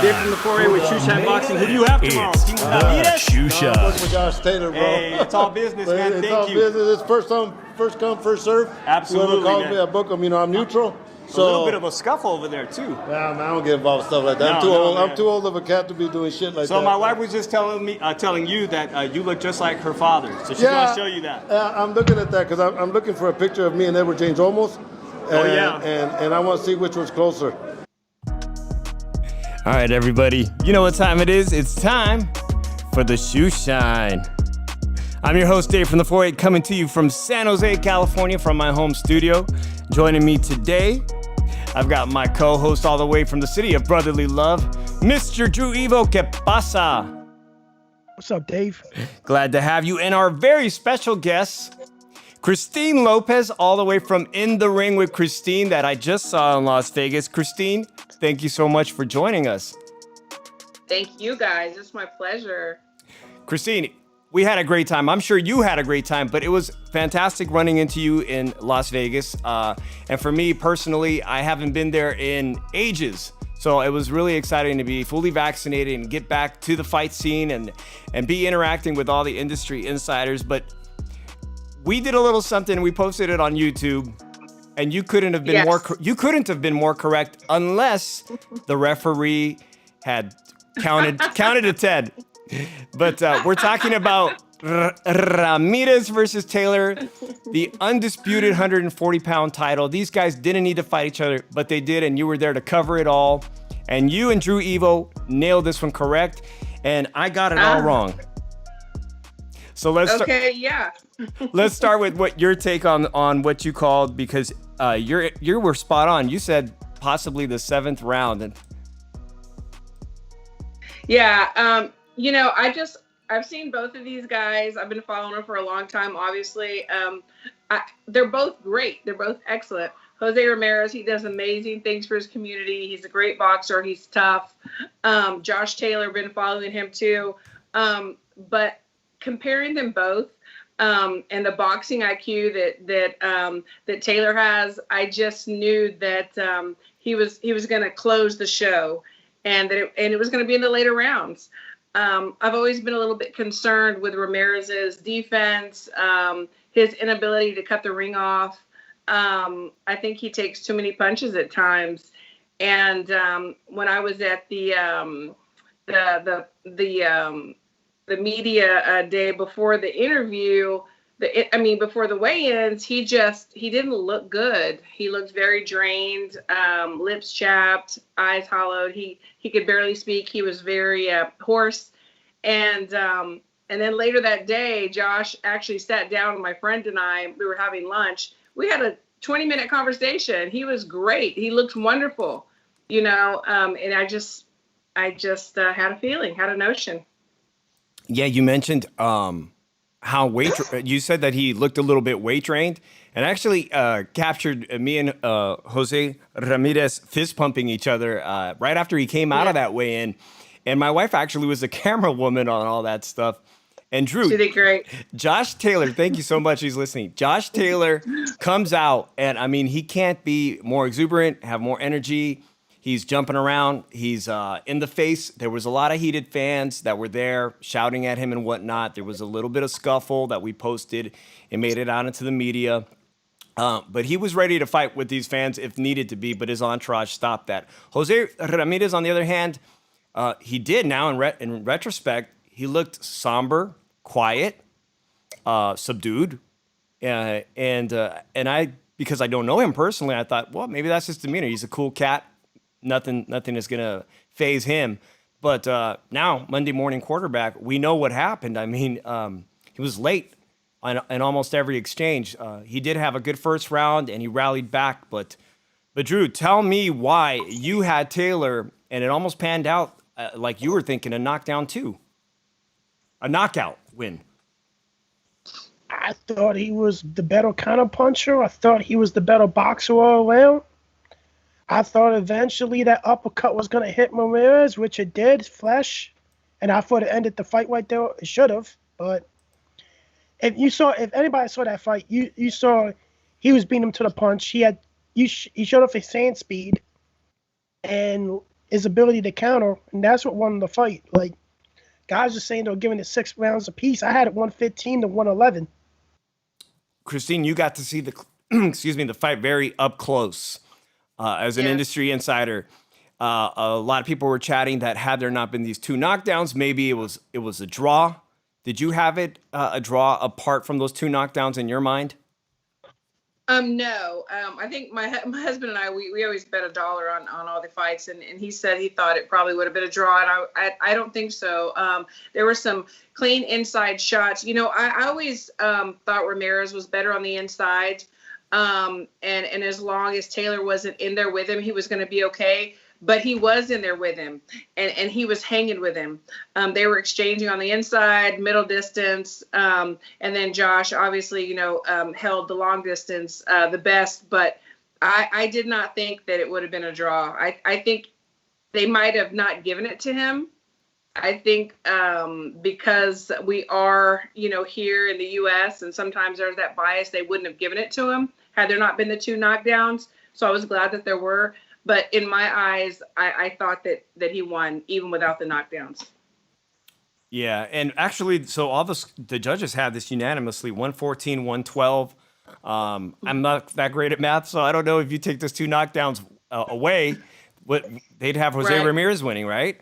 Dave from the 4A with Shoeshine Boxing. Who do you have tomorrow? Ramirez? Shoeshine. I'm with Josh Taylor, bro. Hey, it's all business, man. It's Thank all you. business. It's first come, first serve. Absolutely, Whoever calls man. me, I book them. You know, I'm neutral. A little bit of a scuffle over there, too. Man, I don't get involved with stuff like that. I'm too old. I'm too old of a cat to be doing shit like that. So my wife was just telling you that you look just like her father. So she's going to show you that. I'm looking at that because I'm looking for a picture of me and Edward James Olmos. And I want to see which one's closer. All right, everybody. You know what time it is? It's time for the Shoeshine. I'm your host, Dave from the 4A, coming to you from San Jose, California, from my home studio. Joining me today, I've got my co-host all the way from the city of brotherly love, Mr. Drew Evo. ¿Qué pasa? What's up, Dave? Glad to have you. And our very special guest, Christine Lopez, all the way from In the Ring with Christine that I just saw in Las Vegas. Christine, thank you so much for joining us. Thank you, guys. It's my pleasure. Christine, we had a great time. I'm sure you had a great time, but it was fantastic running into you in Las Vegas. And for me personally, I haven't been there in ages. So it was really exciting to be fully vaccinated and get back to the fight scene and be interacting with all the industry insiders. But we did a little something. We posted it on YouTube, and you couldn't have been more correct unless the referee had counted to 10. But we're talking about Ramirez versus Taylor, the undisputed 140-pound title. These guys didn't need to fight each other, but they did, and you were there to cover it all. And you and Drew Evo nailed this one correct, and I got it all wrong. So let's let's start with what your take on what you called, because you were spot on. You said possibly the 7th round. Yeah, I've seen both of these guys. I've been following them for a long time, obviously. They're both great. They're both excellent. Jose Ramirez, he does amazing things for his community. He's a great boxer. He's tough. Josh Taylor, been following him too. But comparing them both and the boxing IQ that Taylor has, I just knew that he was going to close the show, and it was going to be in the later rounds. I've always been a little bit concerned with Ramirez's defense, his inability to cut the ring off. I think he takes too many punches at times. And when I was at the media day before the interview, before the weigh-ins, he didn't look good. He looked very drained, lips chapped, eyes hollowed. He could barely speak. He was very hoarse. And then later that day, Josh actually sat down with my friend and I. We were having lunch. We had a 20-minute conversation. He was great. He looked wonderful, and I just had a feeling, had a notion. Yeah, you mentioned how you said that he looked a little bit weight trained, and actually captured me and Jose Ramirez fist pumping each other right after he came out of that weigh-in. And my wife actually was the camera woman on all that stuff. And Drew, she did great. Josh Taylor, thank you so much. He's listening. Josh Taylor comes out, and he can't be more exuberant, have more energy. He's jumping around. He's in the face. There was a lot of heated fans that were there shouting at him and whatnot. There was a little bit of scuffle that we posted. It made it out into the media. But he was ready to fight with these fans if needed to be, but his entourage stopped that. Jose Ramirez, on the other hand, he did now in retrospect, he looked somber, quiet, subdued. And I, because I don't know him personally, I thought, well, maybe that's his demeanor. He's a cool cat. Nothing is going to phase him. But now, Monday morning quarterback, we know what happened. I mean, he was late in almost every exchange. He did have a good first round, and he rallied back. But Drew, tell me why you had Taylor, and it almost panned out like you were thinking, a knockdown too. A knockout win. I thought he was the better counterpuncher. I thought he was the better boxer all around. I thought eventually that uppercut was going to hit Ramirez, which it did, flesh. And I thought it ended the fight right there. It should have. But if anybody saw that fight, you saw he was beating him to the punch. He showed off his hand speed and his ability to counter, and that's what won the fight. Like, guys are saying they're giving it 6 rounds apiece. I had it 115 to 111. Christine, you got to see the fight very up close. As an industry insider, a lot of people were chatting that had there not been these 2 knockdowns, maybe it was a draw. Did you have it a draw apart from those 2 knockdowns in your mind? No. I think my husband and I, we always bet $1 on all the fights, and he said he thought it probably would have been a draw, and I don't think so. There were some clean inside shots. You know, I always thought Ramirez was better on the inside. And as long as Taylor wasn't in there with him, he was going to be okay. But he was in there with him, and he was hanging with him. They were exchanging on the inside, middle distance, and then Josh obviously, held the long distance the best. But I did not think that it would have been a draw. I think they might have not given it to him. I think because we are, here in the U.S. and sometimes there's that bias, they wouldn't have given it to him had there not been the 2 knockdowns. So I was glad that there were. But in my eyes, I thought that he won even without the knockdowns. Yeah, and actually, so all the judges had this unanimously, 114, 112. I'm not that great at math, so I don't know if you take those 2 knockdowns away, they'd have Jose Ramirez winning, right?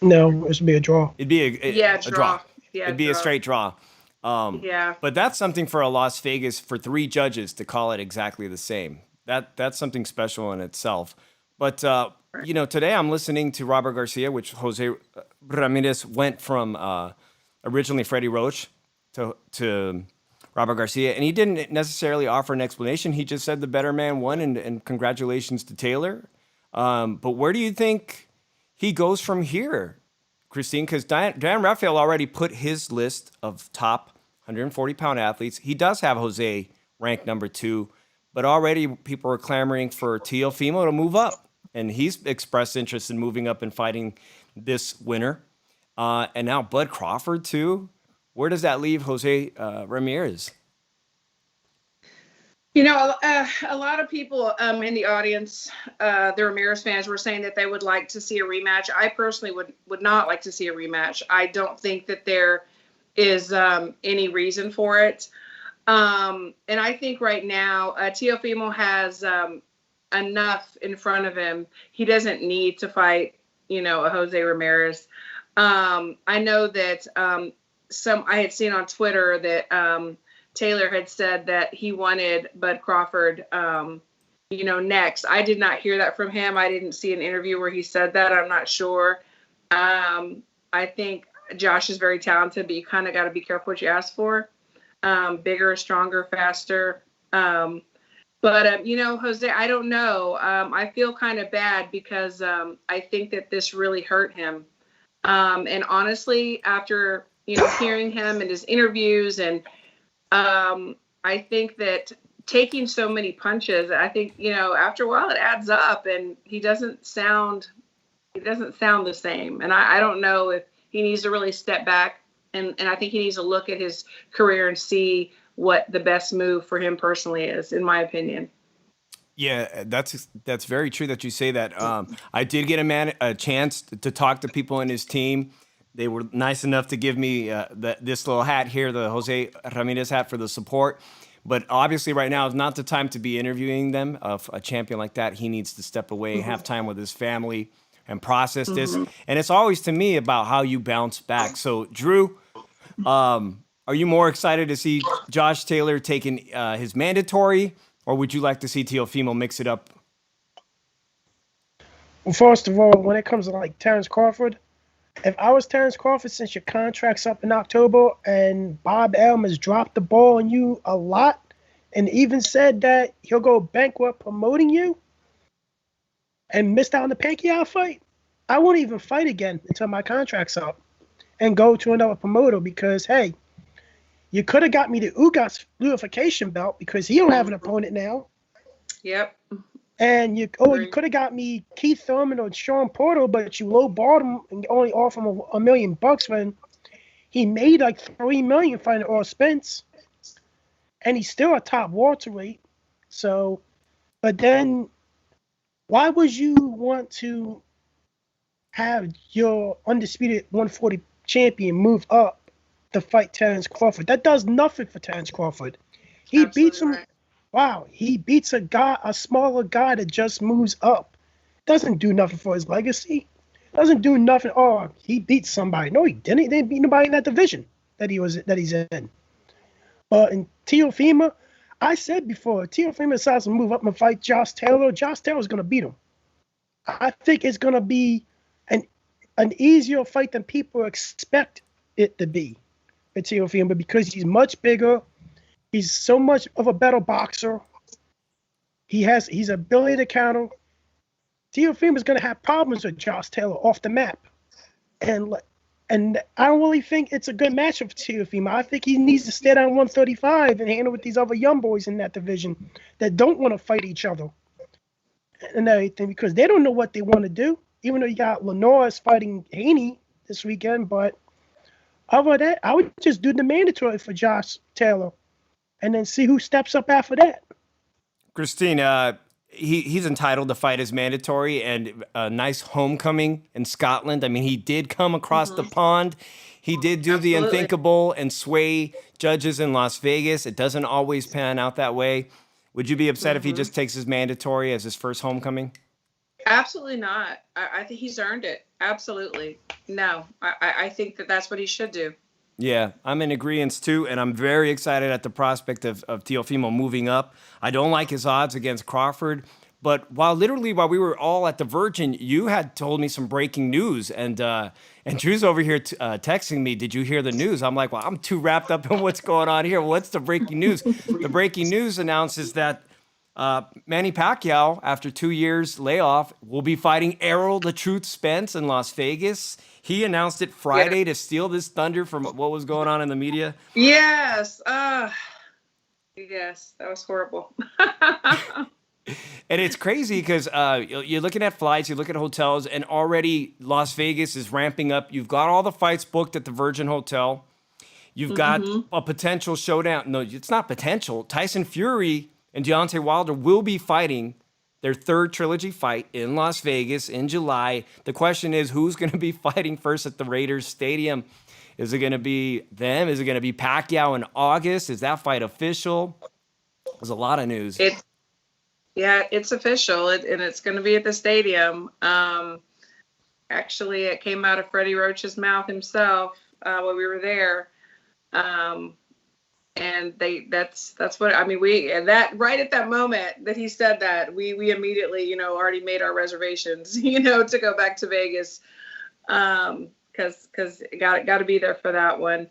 No, it would be a draw. It'd be a draw. Yeah, it'd be a straight draw. But that's something for a Las Vegas, for 3 judges to call it exactly the same. That's something special in itself. But, today I'm listening to Robert Garcia, which Jose Ramirez went from originally Freddie Roach to Robert Garcia. And he didn't necessarily offer an explanation. He just said the better man won, and congratulations to Taylor. But where do you think he goes from here, Christine? Because Dan Rafael already put his list of top 140-pound athletes. He does have Jose ranked number 2. But already people are clamoring for Teofimo to move up. And he's expressed interest in moving up and fighting this winner. And now Bud Crawford, too. Where does that leave Jose Ramirez? A lot of people in the audience, the Ramirez fans, were saying that they would like to see a rematch. I personally would not like to see a rematch. I don't think that there is any reason for it. And I think right now, Teofimo has enough in front of him. He doesn't need to fight, a Jose Ramirez. I know that I had seen on Twitter that Taylor had said that he wanted Bud Crawford, next. I did not hear that from him. I didn't see an interview where he said that. I'm not sure. I think Josh is very talented, but you kind of got to be careful what you ask for. Bigger, stronger, faster. But Jose, I don't know. I feel kind of bad because I think that this really hurt him. And honestly, after, hearing him and his interviews, and I think that taking so many punches, I think, after a while it adds up, and he doesn't sound the same. And I don't know if he needs to really step back. And I think he needs to look at his career and see what the best move for him personally is, in my opinion. Yeah, that's very true that you say that. I did get a chance to talk to people in his team. They were nice enough to give me this little hat here, the Jose Ramirez hat, for the support. But obviously, right now is not the time to be interviewing them. Of a champion like that, he needs to step away, have time with his family, and process this. And it's always to me about how you bounce back. So, Drew, are you more excited to see Josh Taylor taking his mandatory, or would you like to see Teofimo mix it up? Well, first of all, when it comes to like Terrence Crawford, if I was Terrence Crawford, since your contract's up in October and Bob Elm has dropped the ball on you a lot and even said that he'll go bankrupt promoting you and missed out on the Pacquiao fight, I won't even fight again until my contract's up and go to another promoter because, hey, you could have got me the Ugas Unification belt because he don't have an opponent now. Yep. And you could have got me Keith Thurman or Sean Porter, but you lowballed him and only offered him $1 million when he made like $3 million fighting Earl Spence, and he's still a top welterweight. So, but then, why would you want to have your undisputed 140 champion move up to fight Terrence Crawford? That does nothing for Terrence Crawford. He Absolutely beats him. right. Wow, he beats a smaller guy that just moves up. Doesn't do nothing for his legacy. Doesn't do nothing. Oh, he beat somebody. No, he didn't. He didn't beat nobody in that division that he's in. But in Teofimo, I said before, Teofimo decides to move up and fight Josh Taylor. Josh Taylor's gonna beat him. I think it's gonna be an easier fight than people expect it to be for Teofimo because he's much bigger. He's so much of a better boxer. He's ability to counter. Teofimo is going to have problems with Josh Taylor off the map, and I don't really think it's a good matchup for Teofimo. I think he needs to stay down 135 and handle with these other young boys in that division that don't want to fight each other and everything because they don't know what they want to do. Even though you got Linares fighting Haney this weekend, but other than that, I would just do the mandatory for Josh Taylor. And then see who steps up after that. Christine, he's entitled to fight as mandatory and a nice homecoming in Scotland. I mean, he did come across the pond. He did do the unthinkable and sway judges in Las Vegas. It doesn't always pan out that way. Would you be upset if he just takes his mandatory as his first homecoming? Absolutely not. I think he's earned it. Absolutely. No, I think that's what he should do. Yeah, I'm in agreement too, and I'm very excited at the prospect of Teofimo moving up. I don't like his odds against Crawford, but while we were all at the Virgin, you had told me some breaking news, and Drew's over here texting me, did you hear the news? I'm like, well, I'm too wrapped up in what's going on here. What's the breaking news? The breaking news announces that Manny Pacquiao, after 2 years layoff, will be fighting Errol the Truth Spence in Las Vegas. He announced it Friday to steal this thunder from what was going on in the media. Yes. Yes, that was horrible. And it's crazy because you're looking at flights, you look at hotels, and already Las Vegas is ramping up. You've got all the fights booked at the Virgin Hotel. You've got a potential showdown. No, it's not potential. Tyson Fury and Deontay Wilder will be fighting their third trilogy fight in Las Vegas in July. The question is, who's going to be fighting first at the Raiders Stadium? Is it going to be them? Is it going to be Pacquiao in August? Is that fight official? There's a lot of news. It's official, and it's going to be at the stadium. Actually, it came out of Freddie Roach's mouth himself when we were there. And that's what I mean. That right at that moment that he said that, we immediately already made our reservations to go back to Vegas because got to be there for that one.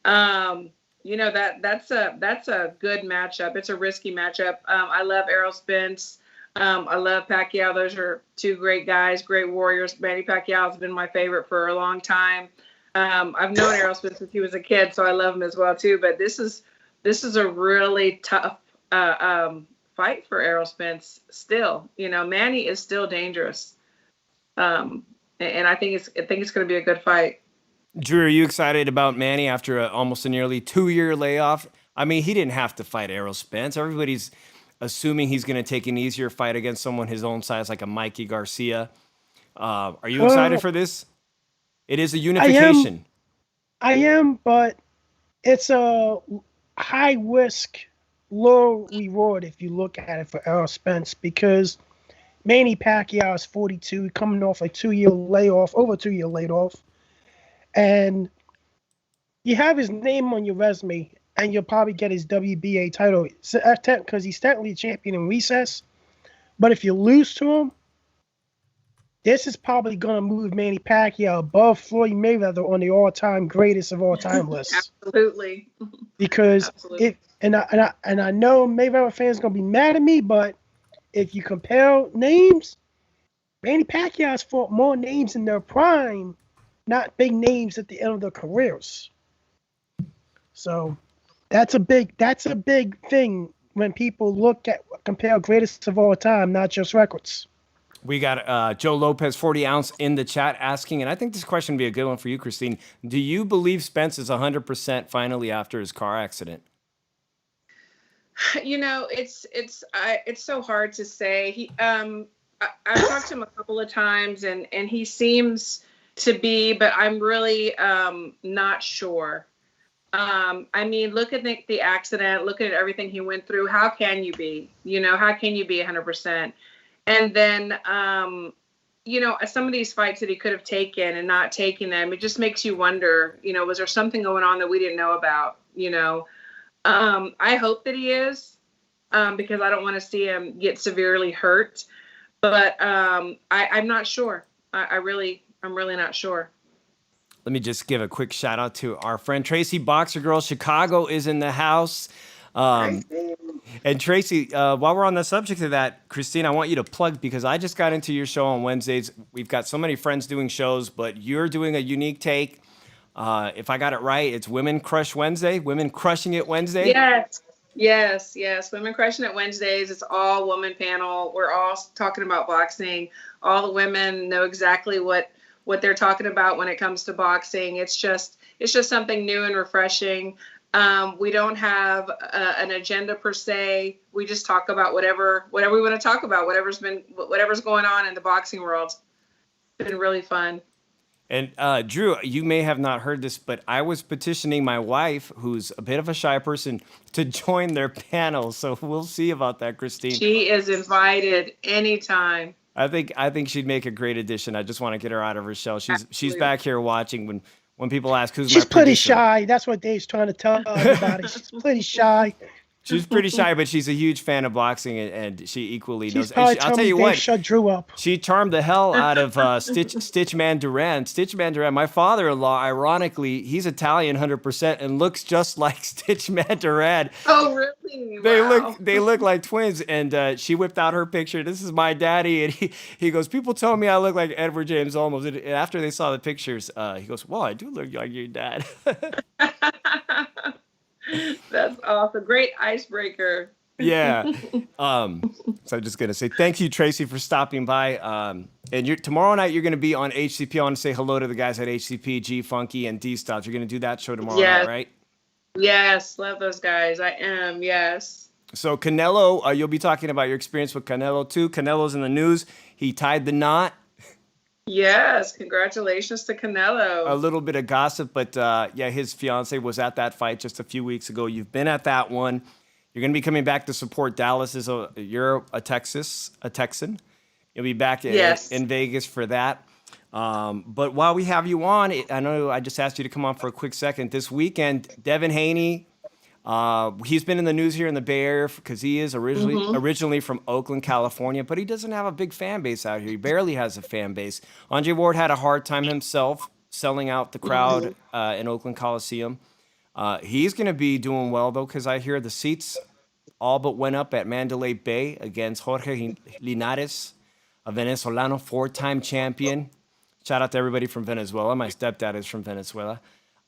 That's a good matchup. It's a risky matchup. I love Errol Spence. I love Pacquiao. Those are two great guys, great warriors. Manny Pacquiao has been my favorite for a long time. I've known Errol Spence since he was a kid, so I love him as well too. But this is a really tough fight for Errol Spence. Still, Manny is still dangerous, and I think it's going to be a good fight. Drew, are you excited about Manny after almost a nearly 2-year layoff? I mean, he didn't have to fight Errol Spence. Everybody's assuming he's going to take an easier fight against someone his own size, like a Mikey Garcia. Are you excited for this? It is a unification. I am, but it's a high risk low reward if you look at it for Errol Spence, because Manny Pacquiao is 42, coming off a 2-year layoff, over 2-year layoff, and you have his name on your resume, and you'll probably get his WBA title because he's technically a champion in recess. But if you lose to him, this is probably going to move Manny Pacquiao above Floyd Mayweather on the all-time greatest of all-time list. Absolutely. Because Absolutely. I know Mayweather fans going to be mad at me, but if you compare names, Manny Pacquiao's fought more names in their prime, not big names at the end of their careers. So that's a big thing when people compare greatest of all time, not just records. We got Joe Lopez 40 ounce in the chat asking, and I think this question would be a good one for you, Christine. Do you believe Spence is 100% finally after his car accident? You know, it's so hard to say. I've talked to him a couple of times, and he seems to be, but I'm really not sure. I mean, look at the accident, look at everything he went through. How can you be? You know, how can you be 100%? And then, you know, some of these fights that he could have taken and not taking them, it just makes you wonder, you know, was there something going on that we didn't know about? You know, I hope that he is, because I don't want to see him get severely hurt. But I'm not sure. I'm really not sure. Let me just give a quick shout out to our friend Tracy Boxer Girl. Chicago is in the house. And Tracy, while we're on the subject of that, Christine, I want you to plug, because I just got into your show on Wednesdays. We've got so many friends doing shows, but you're doing a unique take. If I got it right, it's Women Crush Wednesday, Women Crushing It Wednesday. Yes. Women Crushing It Wednesdays. It's all woman panel. We're all talking about boxing. All the women know exactly what they're talking about when it comes to boxing. It's just something new and refreshing. We don't have an agenda per se. We just talk about whatever we want to talk about, whatever's going on in the boxing world. It's been really fun. And Drew, you may have not heard this, but I was petitioning my wife, who's a bit of a shy person, to join their panel. So we'll see about that, Christine. She is invited anytime. I think she'd make a great addition. I just want to get her out of her shell. She's back here watching when people ask who's my producer. She's pretty shy. That's what Dave's trying to tell everybody. She's pretty shy. She's pretty shy, but she's a huge fan of boxing, and she equally knows. I'll tell you what, shut Drew up. She charmed the hell out of Stitchman Duran. Stitchman Duran, my father-in-law, ironically, he's Italian 100% and looks just like Stitchman Duran. Oh, really? They look like twins, and she whipped out her picture. This is my daddy, and he goes, people told me I look like Edward James Olmos. And after they saw the pictures, he goes, well, I do look like your dad. That's awesome. Great icebreaker. Yeah. So I'm just going to say thank you, Tracy, for stopping by. And tomorrow night, you're going to be on HCP. I want to say hello to the guys at HCP, G Funky, and D Styles. You're going to do that show tomorrow night, right? Yes. Love those guys. I am. Yes. So Canelo, you'll be talking about your experience with Canelo, too. Canelo's in the news. He tied the knot. Yes, congratulations to Canelo. A little bit of gossip, but his fiance was at that fight just a few weeks ago. You've been at that one. You're going to be coming back to support Dallas. You're a Texan. You'll be back in Vegas for that. But while we have you on, I know I just asked you to come on for a quick second. This weekend, Devin Haney, he's been in the news here in the Bay Area because he is originally from Oakland, California, but he doesn't have a big fan base out here. He barely has a fan base. Andre Ward had a hard time himself selling out the crowd in Oakland Coliseum. He's going to be doing well, though, because I hear the seats all but went up at Mandalay Bay against Jorge Linares, a Venezolano 4-time champion. Shout out to everybody from Venezuela. My stepdad is from Venezuela.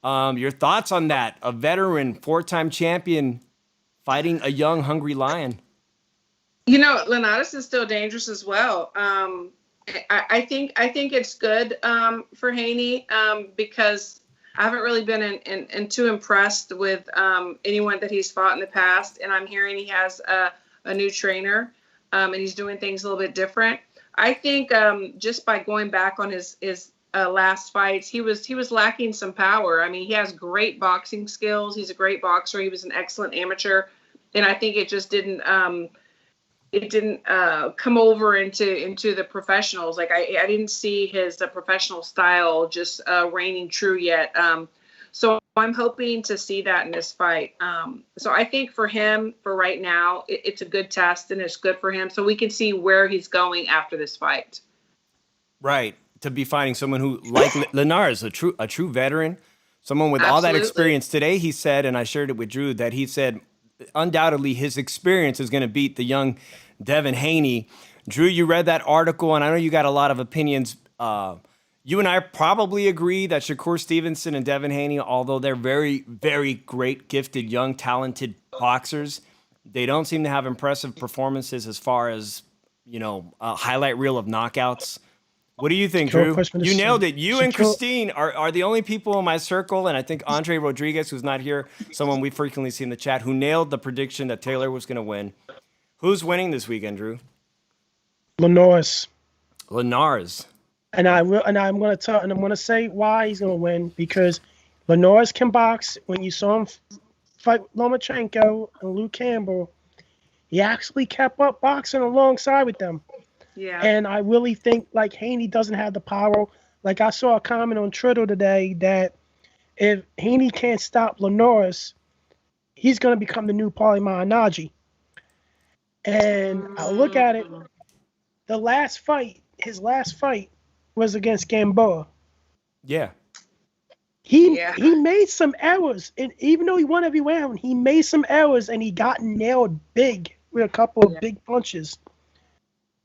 Your thoughts on that? A veteran, 4-time champion, fighting a young, hungry lion. You know, Linares is still dangerous as well. I think it's good for Haney because I haven't really been too impressed with anyone that he's fought in the past, and I'm hearing he has a new trainer and he's doing things a little bit different. I think just by going back on his last fights, he was lacking some power. I mean, he has great boxing skills. He's a great boxer. He was an excellent amateur I think it just didn't come over into the professionals. Like I didn't see his professional style just reigning true yet. So I'm hoping to see that in this fight. So I think for him, for right now, it's a good test and it's good for him. So we can see where he's going after this fight. Right. To be fighting someone who, like Linares, a true veteran, someone with all that experience. Today he said, and I shared it with Drew, that he said undoubtedly his experience is going to beat the young Devin Haney. Drew, you read that article, and I know you got a lot of opinions. You and I probably agree that Shakur Stevenson and Devin Haney, although they're very, very great, gifted, young, talented boxers, they don't seem to have impressive performances as far as, a highlight reel of knockouts. What do you think, Drew? You nailed it. You and Christine are the only people in my circle, and I think Andre Rodriguez, who's not here, someone we frequently see in the chat, who nailed the prediction that Taylor was going to win. Who's winning this weekend, Drew? Linares. And I'm going to say why he's going to win, because Linares can box. When you saw him fight Lomachenko and Luke Campbell, he actually kept up boxing alongside with them. Yeah. And I really think like Haney doesn't have the power. Like I saw a comment on Twitter today that if Haney can't stop Linares, he's going to become the new Paulie Malignaggi. And I look at it, his last fight was against Gamboa. Yeah. He made some errors, and even though he won every round, he made some errors, and he got nailed big with a couple of big punches.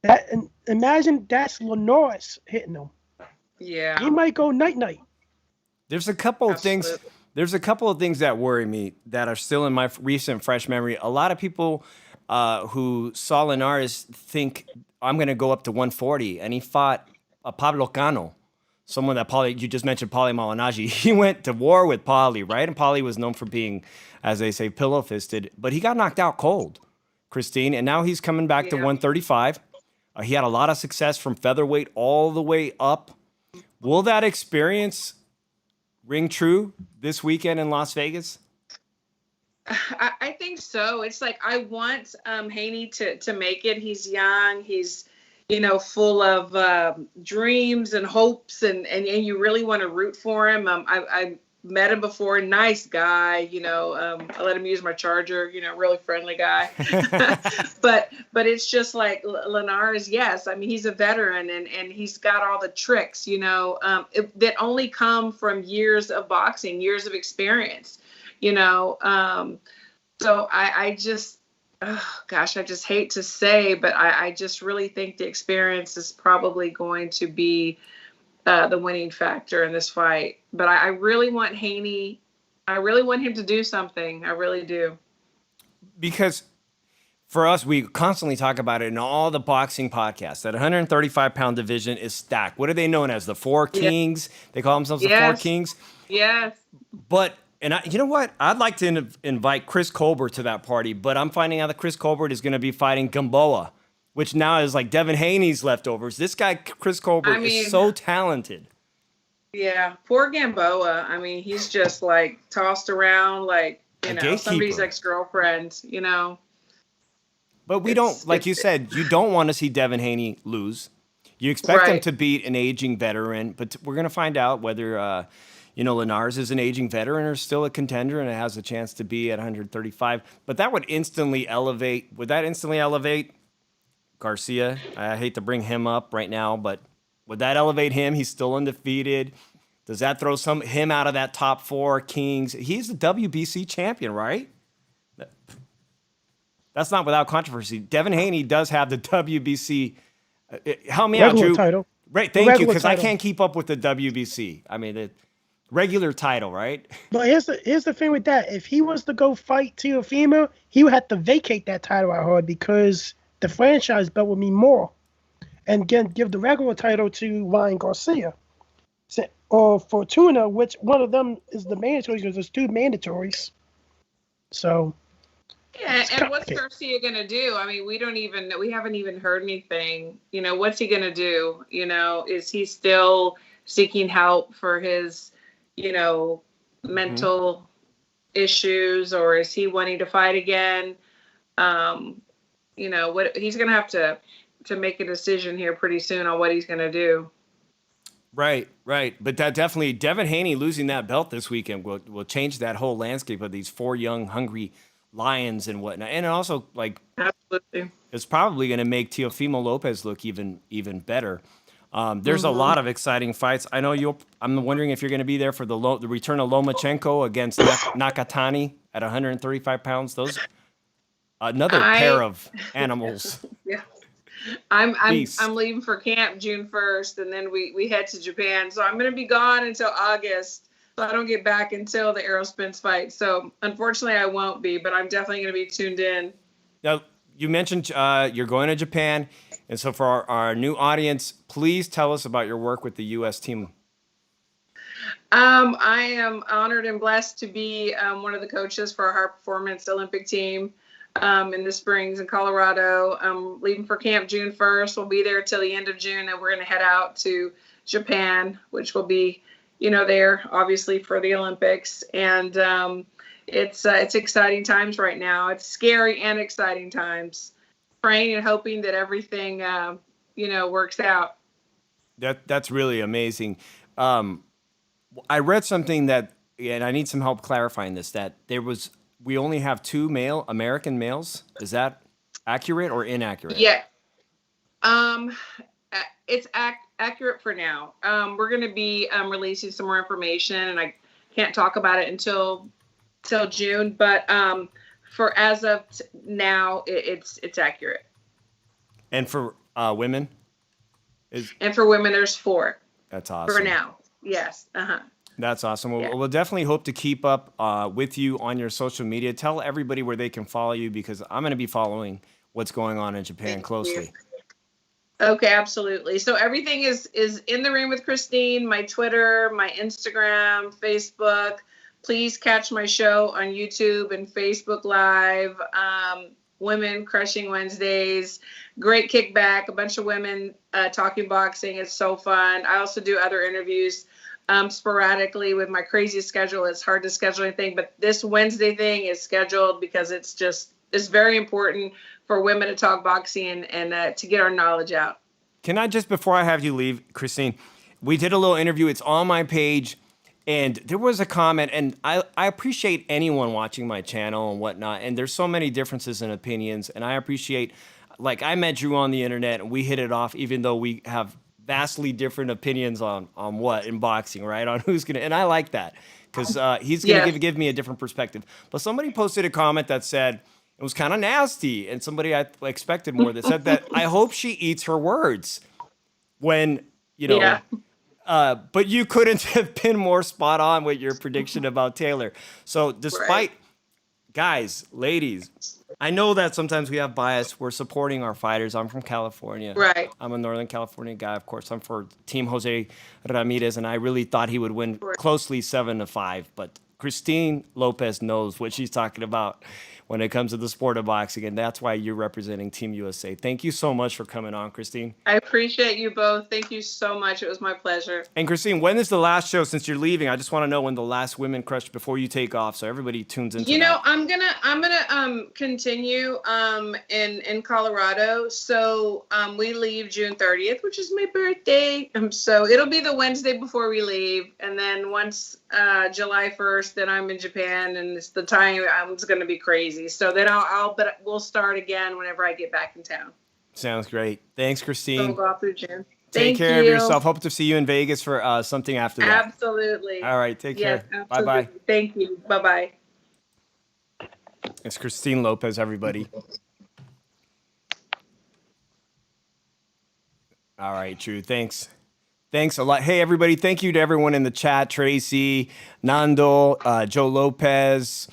And imagine that's Linares hitting him. Yeah. He might go night-night. There's a couple of things. There's a couple of things that worry me that are still in my recent fresh memory. A lot of people who saw Linares think I'm going to go up to 140, and he fought Pablo Cano, someone that you just mentioned, Paulie Malignaggi. He went to war with Paulie, right? And Paulie was known for being, as they say, pillow-fisted, but he got knocked out cold, Christine, and now he's coming back to 135. He had a lot of success from featherweight all the way up. Will that experience ring true this weekend in Las Vegas? I think so. It's like I want Haney to make it. He's young. He's full of dreams and hopes, and you really want to root for him. I met him before. Nice guy. I let him use my charger. Really friendly guy. but it's just like Linares. Yes, I mean he's a veteran and he's got all the tricks. That only come from years of boxing, years of experience. So I just, I just hate to say, but I just really think the experience is probably going to be the winning factor in this fight. But I really want Haney. I really want him to do something. I really do. Because for us, we constantly talk about it in all the boxing podcasts. That 135-pound division is stacked. What are they known as? The Four Kings? They call themselves the Four Kings? Yes. But, you know what? I'd like to invite Chris Colbert to that party, but I'm finding out that Chris Colbert is going to be fighting Gamboa, which now is like Devin Haney's leftovers. This guy, Chris Colbert, is so talented. Yeah, poor Gamboa. I mean, he's just like tossed around like, somebody's ex-girlfriend, But we don't, like you said, you don't want to see Devin Haney lose. You expect him to beat an aging veteran, but we're going to find out whether, Linares is an aging veteran or still a contender and it has a chance to be at 135. But that would instantly elevate. Would that instantly elevate Garcia? I hate to bring him up right now, but would that elevate him? He's still undefeated. Does that throw him out of that top four Kings? He's the WBC champion, right? That's not without controversy. Devin Haney does have the WBC. Help me out, Drew. Title. Right, thank you, because I can't keep up with the WBC. I mean, the regular title, right? But here's the thing with that. If he was to go fight Teofimo, he would have to vacate that title, I heard, because the franchise belt would mean more. And again, give the regular title to Ryan Garcia. Or Fortuna, which one of them is the mandatory, because there's two mandatories. So... Yeah, and what's Garcia going to do? I mean, we haven't even heard anything. What's he going to do? Is he still seeking help for his, mental issues, or is he wanting to fight again? You know what, he's going to have to make a decision here pretty soon on what he's going to do. Right. But that definitely, Devin Haney losing that belt this weekend will change that whole landscape of these 4 young, hungry lions and whatnot. And also, like, Absolutely. it's probably going to make Teofimo Lopez look even better. There's a lot of exciting fights. I know I'm wondering if you're going to be there for the return of Lomachenko against Nakatani at 135 pounds. Those another pair of animals. Yeah. I'm leaving for camp June 1st, and then we head to Japan. So I'm going to be gone until August. So I don't get back until the Aerospins fight. So unfortunately, I won't be, but I'm definitely going to be tuned in. Now, you mentioned you're going to Japan. And so for our new audience, please tell us about your work with the U.S. team. I am honored and blessed to be one of the coaches for our high performance Olympic team in the Springs in Colorado. I'm leaving for camp June 1st. We'll be there till the end of June, and we're going to head out to Japan, which will be, there obviously for the Olympics. And it's exciting times right now. It's scary and exciting times. Praying and hoping that everything, works out. That's really amazing. I read something and I need some help clarifying this, that we only have 2 American males. Is that accurate or inaccurate? Yeah. It's accurate for now. We're going to be releasing some more information, and I can't talk about it until June, but for as of now, it's accurate. And for women? And for women, there's 4. That's awesome. For now, yes. That's awesome. We'll definitely hope to keep up with you on your social media. Tell everybody where they can follow you, because I'm going to be following what's going on in Japan closely. Okay, absolutely. So everything is in the ring with Christine, my Twitter, my Instagram, Facebook. Please catch my show on YouTube and Facebook Live. Women Crushing Wednesdays. Great kickback. A bunch of women talking boxing. It's so fun. I also do other interviews sporadically with my crazy schedule. It's hard to schedule anything, but this Wednesday thing is scheduled because it's very important for women to talk boxing and to get our knowledge out. Can I just, before I have you leave, Christine, we did a little interview. It's on my page. And there was a comment, and I appreciate anyone watching my channel and whatnot. And there's so many differences in opinions. And I appreciate, like, I met Drew on the internet and we hit it off, even though we have vastly different opinions on what in boxing, right? On who's going to, and I like that because he's going to give me a different perspective. But somebody posted a comment that said, it was kind of nasty. And somebody I expected more that said that I hope she eats her words when, but you couldn't have been more spot on with your prediction about Taylor. So despite, guys, ladies, I know that sometimes we have bias. We're supporting our fighters. I'm from California. Right. I'm a Northern California guy. Of course, I'm for Team Jose Ramirez, and I really thought he would win closely 7-5. But Christine Lopez knows what she's talking about when it comes to the sport of boxing, and that's why you're representing Team USA. Thank you so much for coming on, Christine. I appreciate you both. Thank you so much. It was my pleasure. And Christine, when is the last show? Since you're leaving, I just want to know when the last Women Crush before you take off, so everybody tunes into. I'm gonna continue in Colorado. So we leave June 30th, which is my birthday. So it'll be the Wednesday before we leave, and then once July 1st, then I'm in Japan, and it's the time it's gonna be crazy. So then but we'll start again whenever I get back in town. Sounds great. Thanks, Christine. So we'll go through June. Take care of yourself. Hope to see you in Vegas for something after that. Absolutely. All right. Take care. Absolutely. Bye-bye. Thank you. Bye-bye. It's Christine Lopez, everybody. All right, Drew. Thanks a lot. Hey, everybody. Thank you to everyone in the chat. Tracy, Nando, Joe Lopez,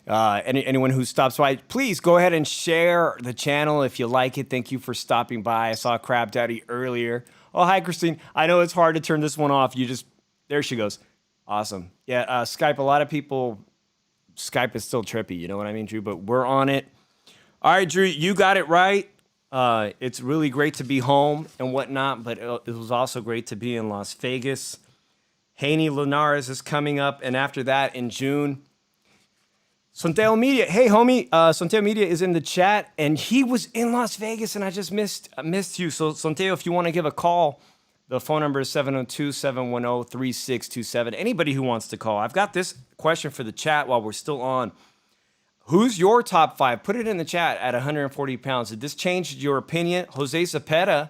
anyone who stops by. Please go ahead and share the channel if you like it. Thank you for stopping by. I saw Crab Daddy earlier. Oh, hi, Christine. I know it's hard to turn this one off. There she goes. Awesome. Yeah, Skype, a lot of people, Skype is still trippy. You know what I mean, Drew? But we're on it. All right, Drew, you got it right. It's really great to be home and whatnot, but it was also great to be in Las Vegas. Haney Linares is coming up, and after that in June, Sonteo Media. Hey, homie. Sonteo Media is in the chat, and he was in Las Vegas, and I just missed you. So, Sonteo, if you want to give a call, the phone number is 702-710-3627. Anybody who wants to call. I've got this question for the chat while we're still on. Who's your top 5? Put it in the chat at 140 pounds. Did this change your opinion? Jose Cepeda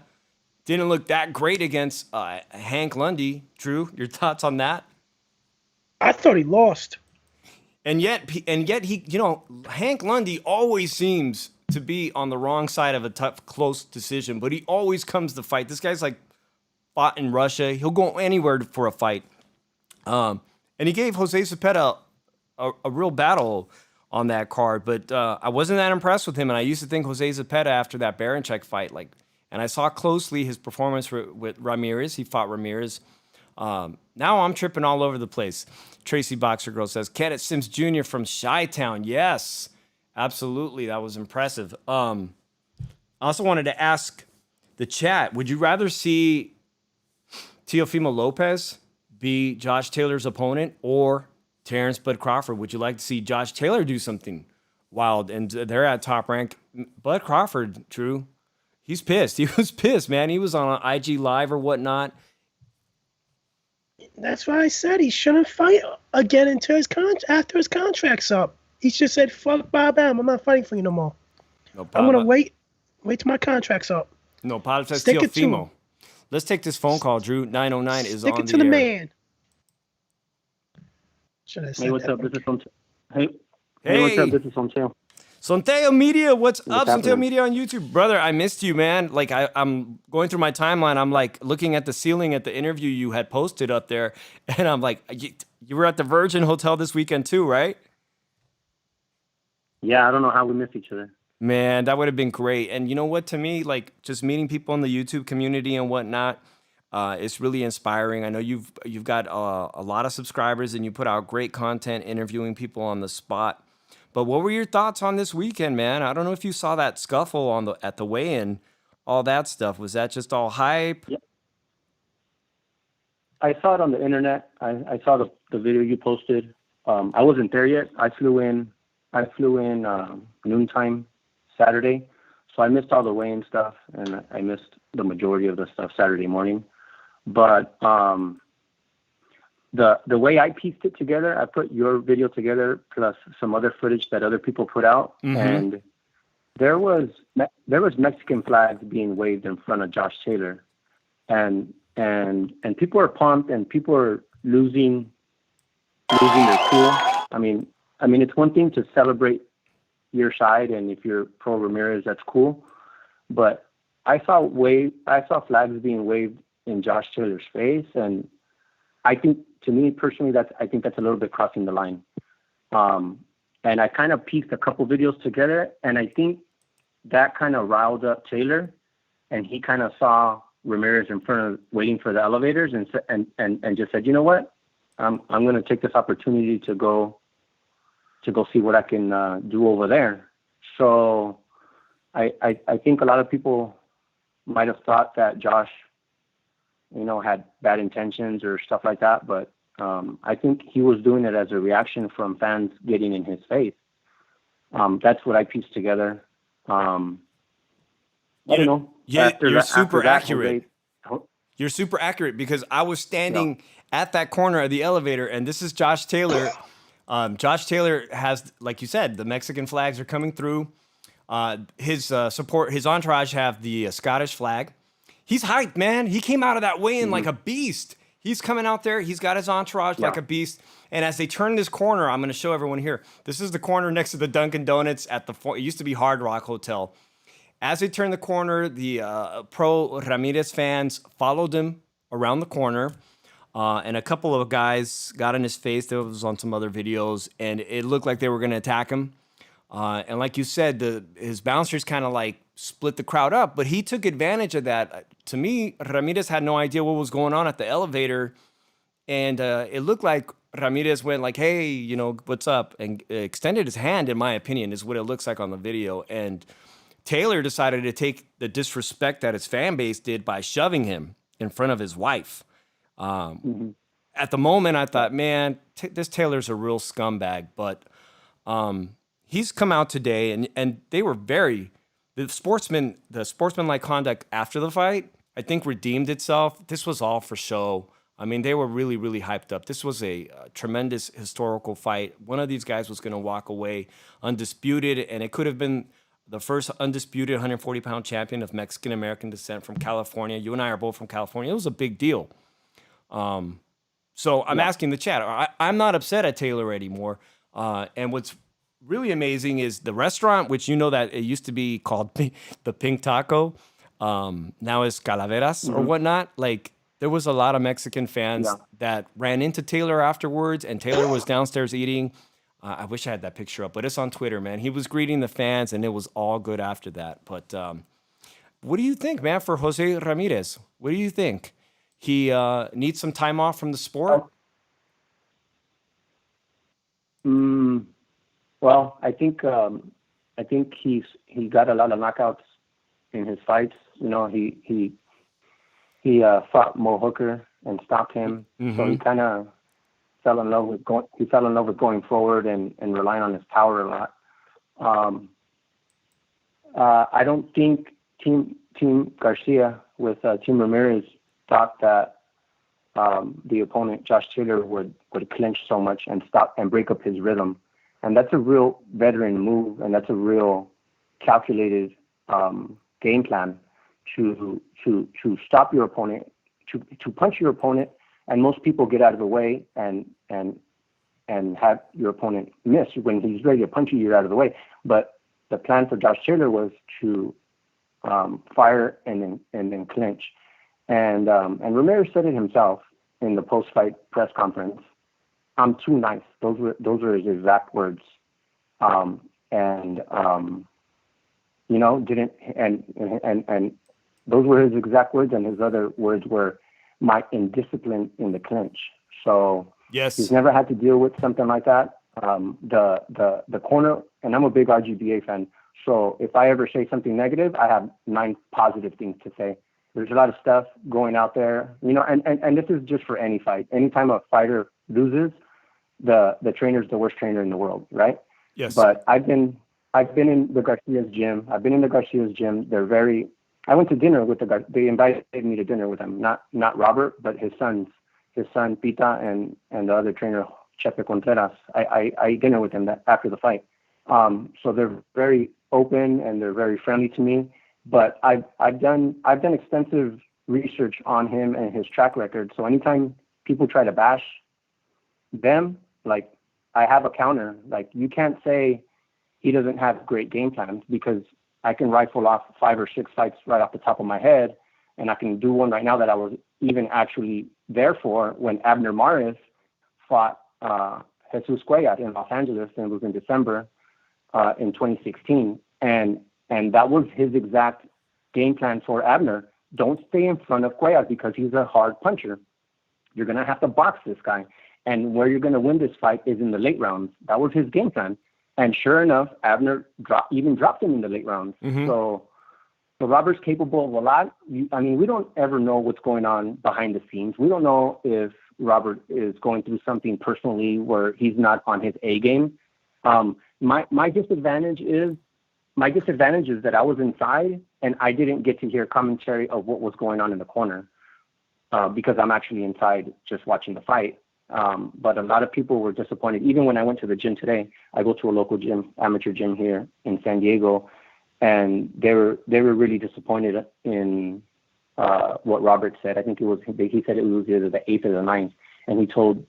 didn't look that great against Hank Lundy. Drew, your thoughts on that? I thought he lost. And yet he, Hank Lundy always seems to be on the wrong side of a tough, close decision, but he always comes to fight. This guy's like fought in Russia. He'll go anywhere for a fight. And he gave Jose Cepeda a real battle on that card, but I wasn't that impressed with him. And I used to think Jose Cepeda after that Baranchek fight, and I saw closely his performance with Ramirez. He fought Ramirez. Now I'm tripping all over the place. Tracy Boxer Girl says, Kenneth Sims Jr. from Chi-Town. Yes, absolutely. That was impressive. I also wanted to ask the chat, would you rather see Teofimo Lopez be Josh Taylor's opponent or Terrence Bud Crawford? Would you like to see Josh Taylor do something wild? And they're at top rank. Bud Crawford, Drew, he's pissed. He was pissed, man. He was on IG Live or whatnot. That's why I said he shouldn't fight again until after his contract's up. He just said, "Fuck Bob Bam, I'm not fighting for you no more. I'm gonna wait till my contract's up." No, Bob says Stick it to Teofimo. him. Let's take this phone call. Drew 909 is Stick on it the to the air. man. Should I say Hey, what's that? up? This is Sonteo. Hey, Hey. what's up? This is Sonteo. Sonteo Media, what's up? happening? Sonteo Media on YouTube. Brother, I missed you, man. Like, I'm going through my timeline. I'm, like, looking at the ceiling at the interview you had posted up there, and I'm like, you were at the Virgin Hotel this weekend too, right? Yeah, I don't know how we missed each other. Man, that would have been great. And you know what? To me, like, just meeting people in the YouTube community and whatnot, it's really inspiring. I know you've got a lot of subscribers, and you put out great content interviewing people on the spot. But what were your thoughts on this weekend, man? I don't know if you saw that scuffle at the weigh-in, all that stuff. Was that just all hype? Yeah. I saw it on the internet. I saw the video you posted. I wasn't there yet. I flew in noontime Saturday, so I missed all the weigh-in stuff, and I missed the majority of the stuff Saturday morning. But the way I pieced it together, I put your video together plus some other footage that other people put out, and there was Mexican flags being waved in front of Josh Taylor, and people are pumped and people are losing their cool. I mean, it's one thing to celebrate your side, and if you're pro Ramirez, that's cool. But I saw flags being waved in Josh Taylor's face, and I think, to me personally, I think that's a little bit crossing the line. And I kind of pieced a couple videos together, and I think that kind of riled up Taylor, and he kind of saw Ramirez in front of waiting for the elevators, and just said, you know what, I'm going to take this opportunity to go see what I can do over there. So I think a lot of people might have thought that Josh, had bad intentions or stuff like that, but I think he was doing it as a reaction from fans getting in his face. That's what I pieced together. I don't know. Yeah, you're super that, accurate. You're super accurate, because I was standing at that corner of the elevator, and this is Josh Taylor. Josh Taylor has, like you said, the Mexican flags are coming through. His entourage have the Scottish flag. He's hyped, man. He came out of that weigh-in like a beast. He's coming out there. He's got his entourage like a beast. And as they turn this corner, I'm going to show everyone here. This is the corner next to the Dunkin' Donuts at it used to be Hard Rock Hotel. As they turn the corner, the pro Ramirez fans followed him around the corner. And a couple of guys got in his face. That was on some other videos. And it looked like they were going to attack him. And like you said, his bouncers kind of like split the crowd up, but he took advantage of that. To me, Ramirez had no idea what was going on at the elevator, and it looked like Ramirez went like, "Hey, what's up?" and extended his hand. In my opinion, is what it looks like on the video. And Taylor decided to take the disrespect that his fan base did by shoving him in front of his wife. At the moment, I thought, man, this Taylor's a real scumbag, but He's come out today, and they were the sportsmanlike conduct after the fight, I think, redeemed itself. This was all for show. I mean, they were really, really hyped up. This was a tremendous historical fight. One of these guys was going to walk away undisputed, and it could have been the first undisputed 140-pound champion of Mexican-American descent from California. You and I are both from California. It was a big deal. So I'm asking the chat. I'm not upset at Taylor anymore. And what's really amazing is the restaurant, which you know that it used to be called the Pink Taco, now is Calaveras or whatnot. Like, there was a lot of Mexican fans that ran into Taylor afterwards, and Taylor was downstairs eating. I wish I had that picture up, but it's on Twitter, man. He was greeting the fans, and it was all good after that. But what do you think, man, for Jose Ramirez? What do you think? He needs some time off from the sport? Well, I think he got a lot of knockouts in his fights. You know, he fought Mo Hooker and stopped him, so he kind of fell in love with going forward and relying on his power a lot. I don't think Team Garcia with Team Ramirez thought that the opponent Josh Taylor would clinch so much and stop and break up his rhythm, and that's a real veteran move, and that's a real calculated game plan to stop your opponent, to punch your opponent, and most people get out of the way and have your opponent miss when he's ready to punch you. You're out of the way, but the plan for Josh Taylor was to fire and then clinch. And Ramirez said it himself in the post-fight press conference. "I'm too nice." Those were his exact words. You know, didn't and those were his exact words, and his other words were my indiscipline in the clinch. So yes, he's never had to deal with something like that. The corner, and I'm a big RGBA fan. So if I ever say something negative, I have 9 positive things to say. There's a lot of stuff going out there, you know, and this is just for any fight. Anytime a fighter loses, the trainer's the worst trainer in the world, right? Yes. But I've been in the Garcia's gym. I went to dinner with they invited me to dinner with them, not Robert, but his son Pita and the other trainer, Chepe Contreras. I ate dinner with them after the fight. So they're very open and they're very friendly to me. But I've done extensive research on him and his track record. So anytime people try to bash them, like, I have a counter. Like, you can't say he doesn't have great game plans, because I can rifle off 5 or 6 fights right off the top of my head, and I can do one right now that I was even actually there for when Abner Mares fought Jesus Cuellar in Los Angeles, and it was in December in 2016, and that was his exact game plan for Abner. Don't stay in front of Cuellar because he's a hard puncher. You're going to have to box this guy, and where you're going to win this fight is in the late rounds. That was his game plan. And sure enough, Abner dropped him in the late rounds. So Robert's capable of a lot. We don't ever know what's going on behind the scenes. We don't know if Robert is going through something personally where he's not on his A game. My disadvantage is that I was inside and I didn't get to hear commentary of what was going on in the corner because I'm actually inside just watching the fight. But a lot of people were disappointed. Even when I went to the gym today, I go to a local gym, amateur gym here in San Diego, and they were really disappointed in what Robert said. I think he said it was either the 8th or the 9th, and he told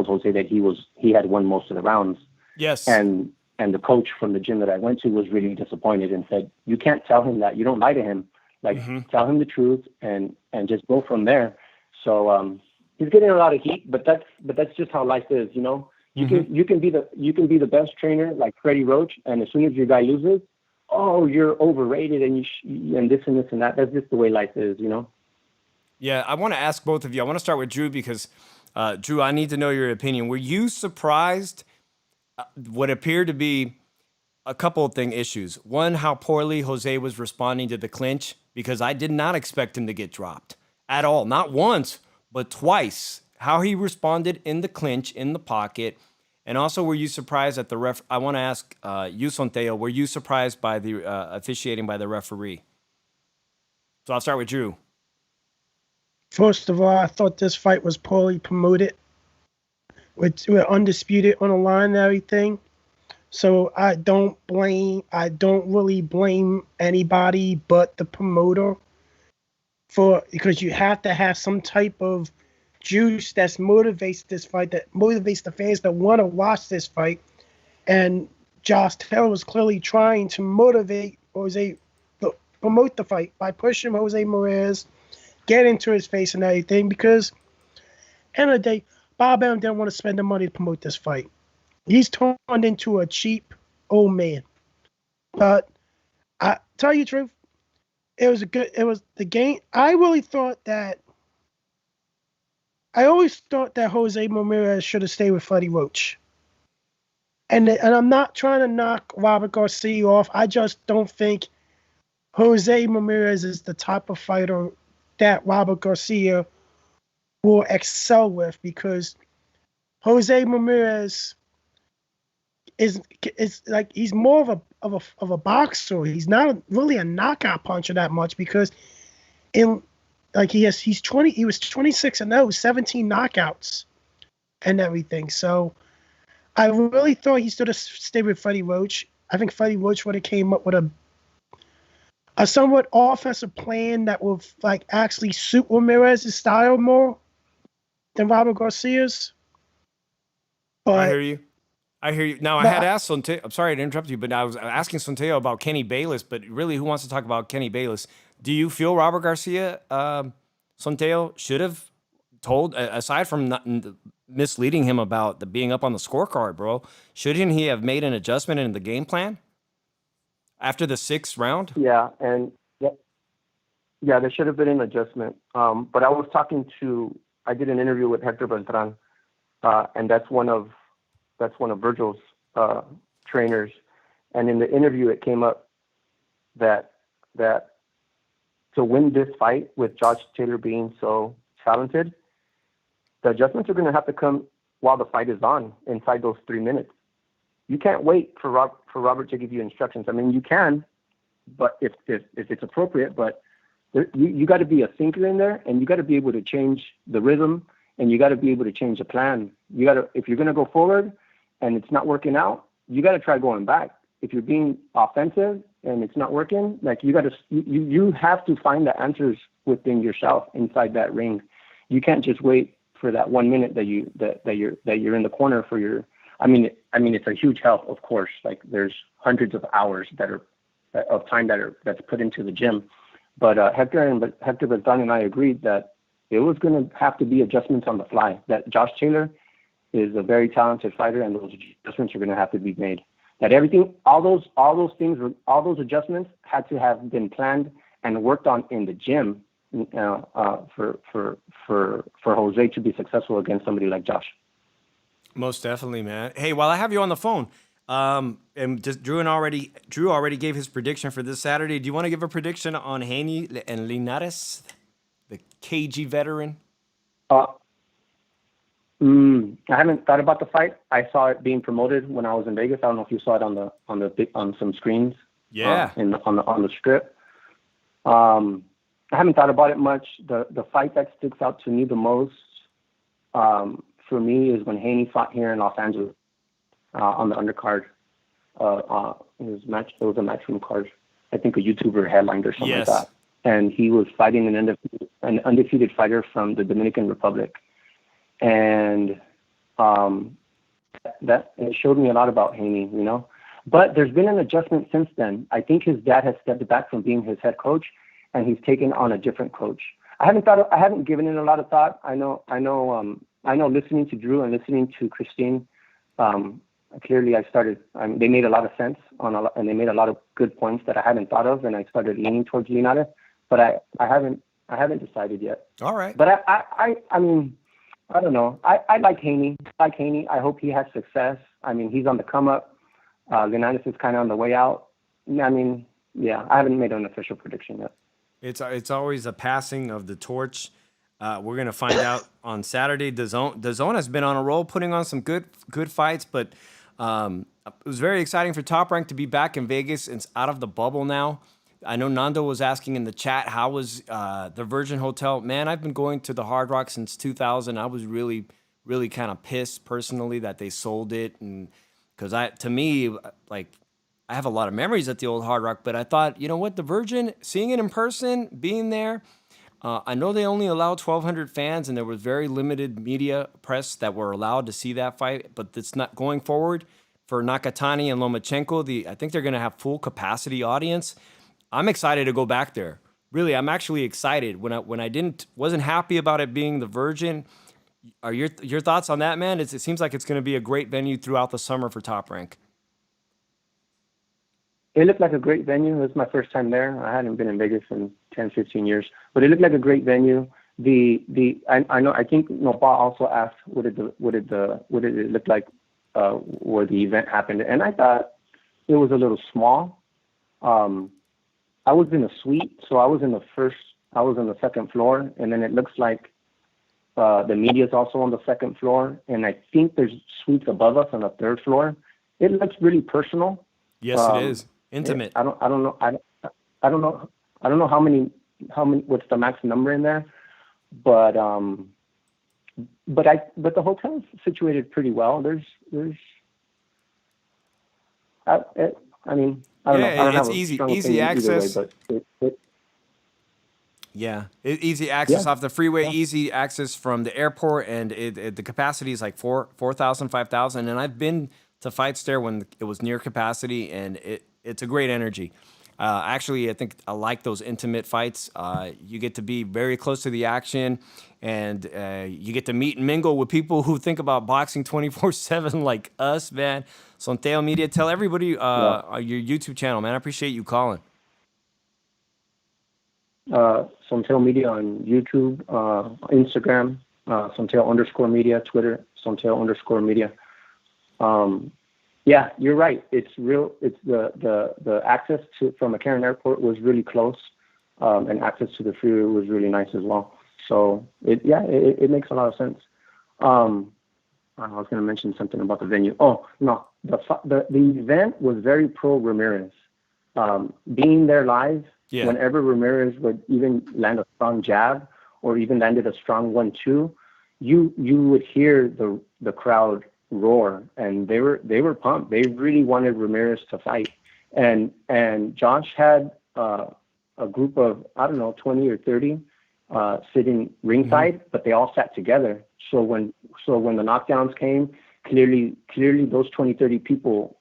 Jose that he had won most of the rounds. Yes. And the coach from the gym that I went to was really disappointed and said, "You can't tell him that. You don't lie to him. Like, tell him the truth and just go from there." So he's getting a lot of heat, but that's just how life is, you know. You can be the best trainer like Freddie Roach, and as soon as your guy loses, oh, you're overrated and and this and this and that. That's just the way life is, you know. Yeah, I want to ask both of you. I want to start with Drew because Drew, I need to know your opinion. Were you surprised what appeared to be a couple of issues? One, how poorly Jose was responding to the clinch, because I did not expect him to get dropped at all, not once, but twice. How he responded in the clinch, in the pocket, And also, were you surprised at the ref? I want to ask you, Sonteo, were you surprised by the officiating by the referee? So I'll start with Drew. First of all, I thought this fight was poorly promoted. We're undisputed on the line and everything. So I don't really blame anybody but the promoter because you have to have some type of juice that motivates this fight, that motivates the fans that want to watch this fight. And Josh Taylor was clearly trying to motivate Jose, promote the fight by pushing Jose Ramirez, get into his face and everything, because end of the day, Bob Arum didn't want to spend the money to promote this fight. He's turned into a cheap old man. But I tell you the truth, it was the game. I always thought that Jose Ramirez should have stayed with Freddie Roach. And I'm not trying to knock Robert Garcia off. I just don't think Jose Ramirez is the type of fighter that Robert Garcia will excel with, because Jose Ramirez is like, he's more of a boxer. He's not really a knockout puncher that much, because he was 26 and 0, 17 knockouts and everything. So I really thought he should have stayed with Freddie Roach. I think Freddie Roach would have came up with a somewhat offensive plan that would like actually suit Ramirez's style more than Robert Garcia's. But I hear you. Now, I had asked Sonteo, I'm sorry to interrupt you, but I was asking Sonteo about Kenny Bayless, but really, who wants to talk about Kenny Bayless? Do you feel Robert Garcia, Sonteo, should have told, aside from not misleading him about the being up on the scorecard, bro, shouldn't he have made an adjustment in the game plan after the 6th round? Yeah, and there should have been an adjustment. But I did an interview with Hector Beltran, and that's one of Virgil's trainers. And in the interview, it came up that to win this fight with Josh Taylor being so talented, the adjustments are going to have to come while the fight is on, inside those 3 minutes. You can't wait for Robert to give you instructions. I mean, you can, but if it's appropriate, but you got to be a thinker in there, and you got to be able to change the rhythm, and you got to be able to change the plan. If you're going to go forward and it's not working out, you got to try going back. If you're being offensive and it's not working, like you have to find the answers within yourself inside that ring. You can't just wait for that 1 minute that you're in the corner for your. I mean, it's a huge help, of course. Like there's hundreds of hours of time that's put into the gym. But Hector Beltran and I agreed that it was going to have to be adjustments on the fly. That Josh Taylor is a very talented fighter, and those adjustments are going to have to be made. That all those adjustments had to have been planned and worked on in the gym for Jose to be successful against somebody like Josh. Most definitely, man. Hey, while I have you on the phone, and just Drew already gave his prediction for this Saturday. Do you want to give a prediction on Haney and Linares, the KG veteran? I haven't thought about the fight. I saw it being promoted when I was in Vegas. I don't know if you saw it on some screens. Yeah. On the strip. I haven't thought about it much. The fight that sticks out to me the most, for me, is when Haney fought here in Los Angeles on the undercard. It was a matchroom card. I think a YouTuber headlined or something like that. And he was fighting an undefeated fighter from the Dominican Republic. And that it showed me a lot about Haney, you know. But there's been an adjustment since then. I think his dad has stepped back from being his head coach, and he's taken on a different coach. I haven't given it a lot of thought. I know. Listening to Drew and listening to Christine, clearly they made a lot of sense and they made a lot of good points that I hadn't thought of, and I started leaning towards Linares, but I haven't decided yet. All right. But I mean, I don't know. I like Haney. I hope he has success. I mean, he's on the come up. Linares is kind of on the way out. I mean, yeah, I haven't made an official prediction yet. It's always a passing of the torch. We're gonna find out on Saturday. DAZN has been on a roll, putting on some good fights, but it was very exciting for Top Rank to be back in Vegas. It's out of the bubble now. I know Nando was asking in the chat, how was the Virgin Hotel? Man, I've been going to the Hard Rock since 2000. I was really, really kind of pissed personally that they sold it, and because to me, like, I have a lot of memories at the old Hard Rock, but I thought, you know what, the Virgin, seeing it in person, being there. I know they only allow 1,200 fans, and there was very limited media press that were allowed to see that fight. But it's not going forward for Nakatani and Lomachenko. I think they're going to have full capacity audience. I'm excited to go back there. Really, I'm actually excited. When I wasn't happy about it being the Virgin. Are your thoughts on that, man? It seems like it's going to be a great venue throughout the summer for Top Rank. It looked like a great venue. It was my first time there. I hadn't been in Vegas in 10, 15 years, but it looked like a great venue. I think Nopal also asked what did it look like where the event happened, and I thought it was a little small. I was in a suite, so I was on the second floor, and then it looks like the media is also on the second floor, and I think there's suites above us on the third floor. It looks really personal. Yes, it is. Intimate. I don't know how many what's the max number in there, but the hotel's situated pretty well. I don't know. It's easy access. Easy access off the freeway, easy access from the airport, and the capacity is like 4,000, 5,000. And I've been to fights there when it was near capacity, and it's a great energy. Actually, I think I like those intimate fights. You get to be very close to the action, and you get to meet and mingle with people who think about boxing 24/7 like us, man. Sonteo Media, tell everybody your YouTube channel, man. I appreciate you calling. Sonteo Media on YouTube, Instagram, Sonteo_media, Twitter, Sonteo_media. Yeah, you're right. It's real. It's the access from McCarran Airport was really close, and access to the freeway was really nice as well. So it makes a lot of sense. I was going to mention something about the venue. Oh no, the event was very pro Ramirez. Being there live, whenever Ramirez would even land a strong jab or even landed a strong 1-2, you would hear the crowd roar, and they were pumped. They really wanted Ramirez to fight, and Josh had a group of 20 or 30 sitting ringside, but they all sat together. So when the knockdowns came, clearly those 20, 30 people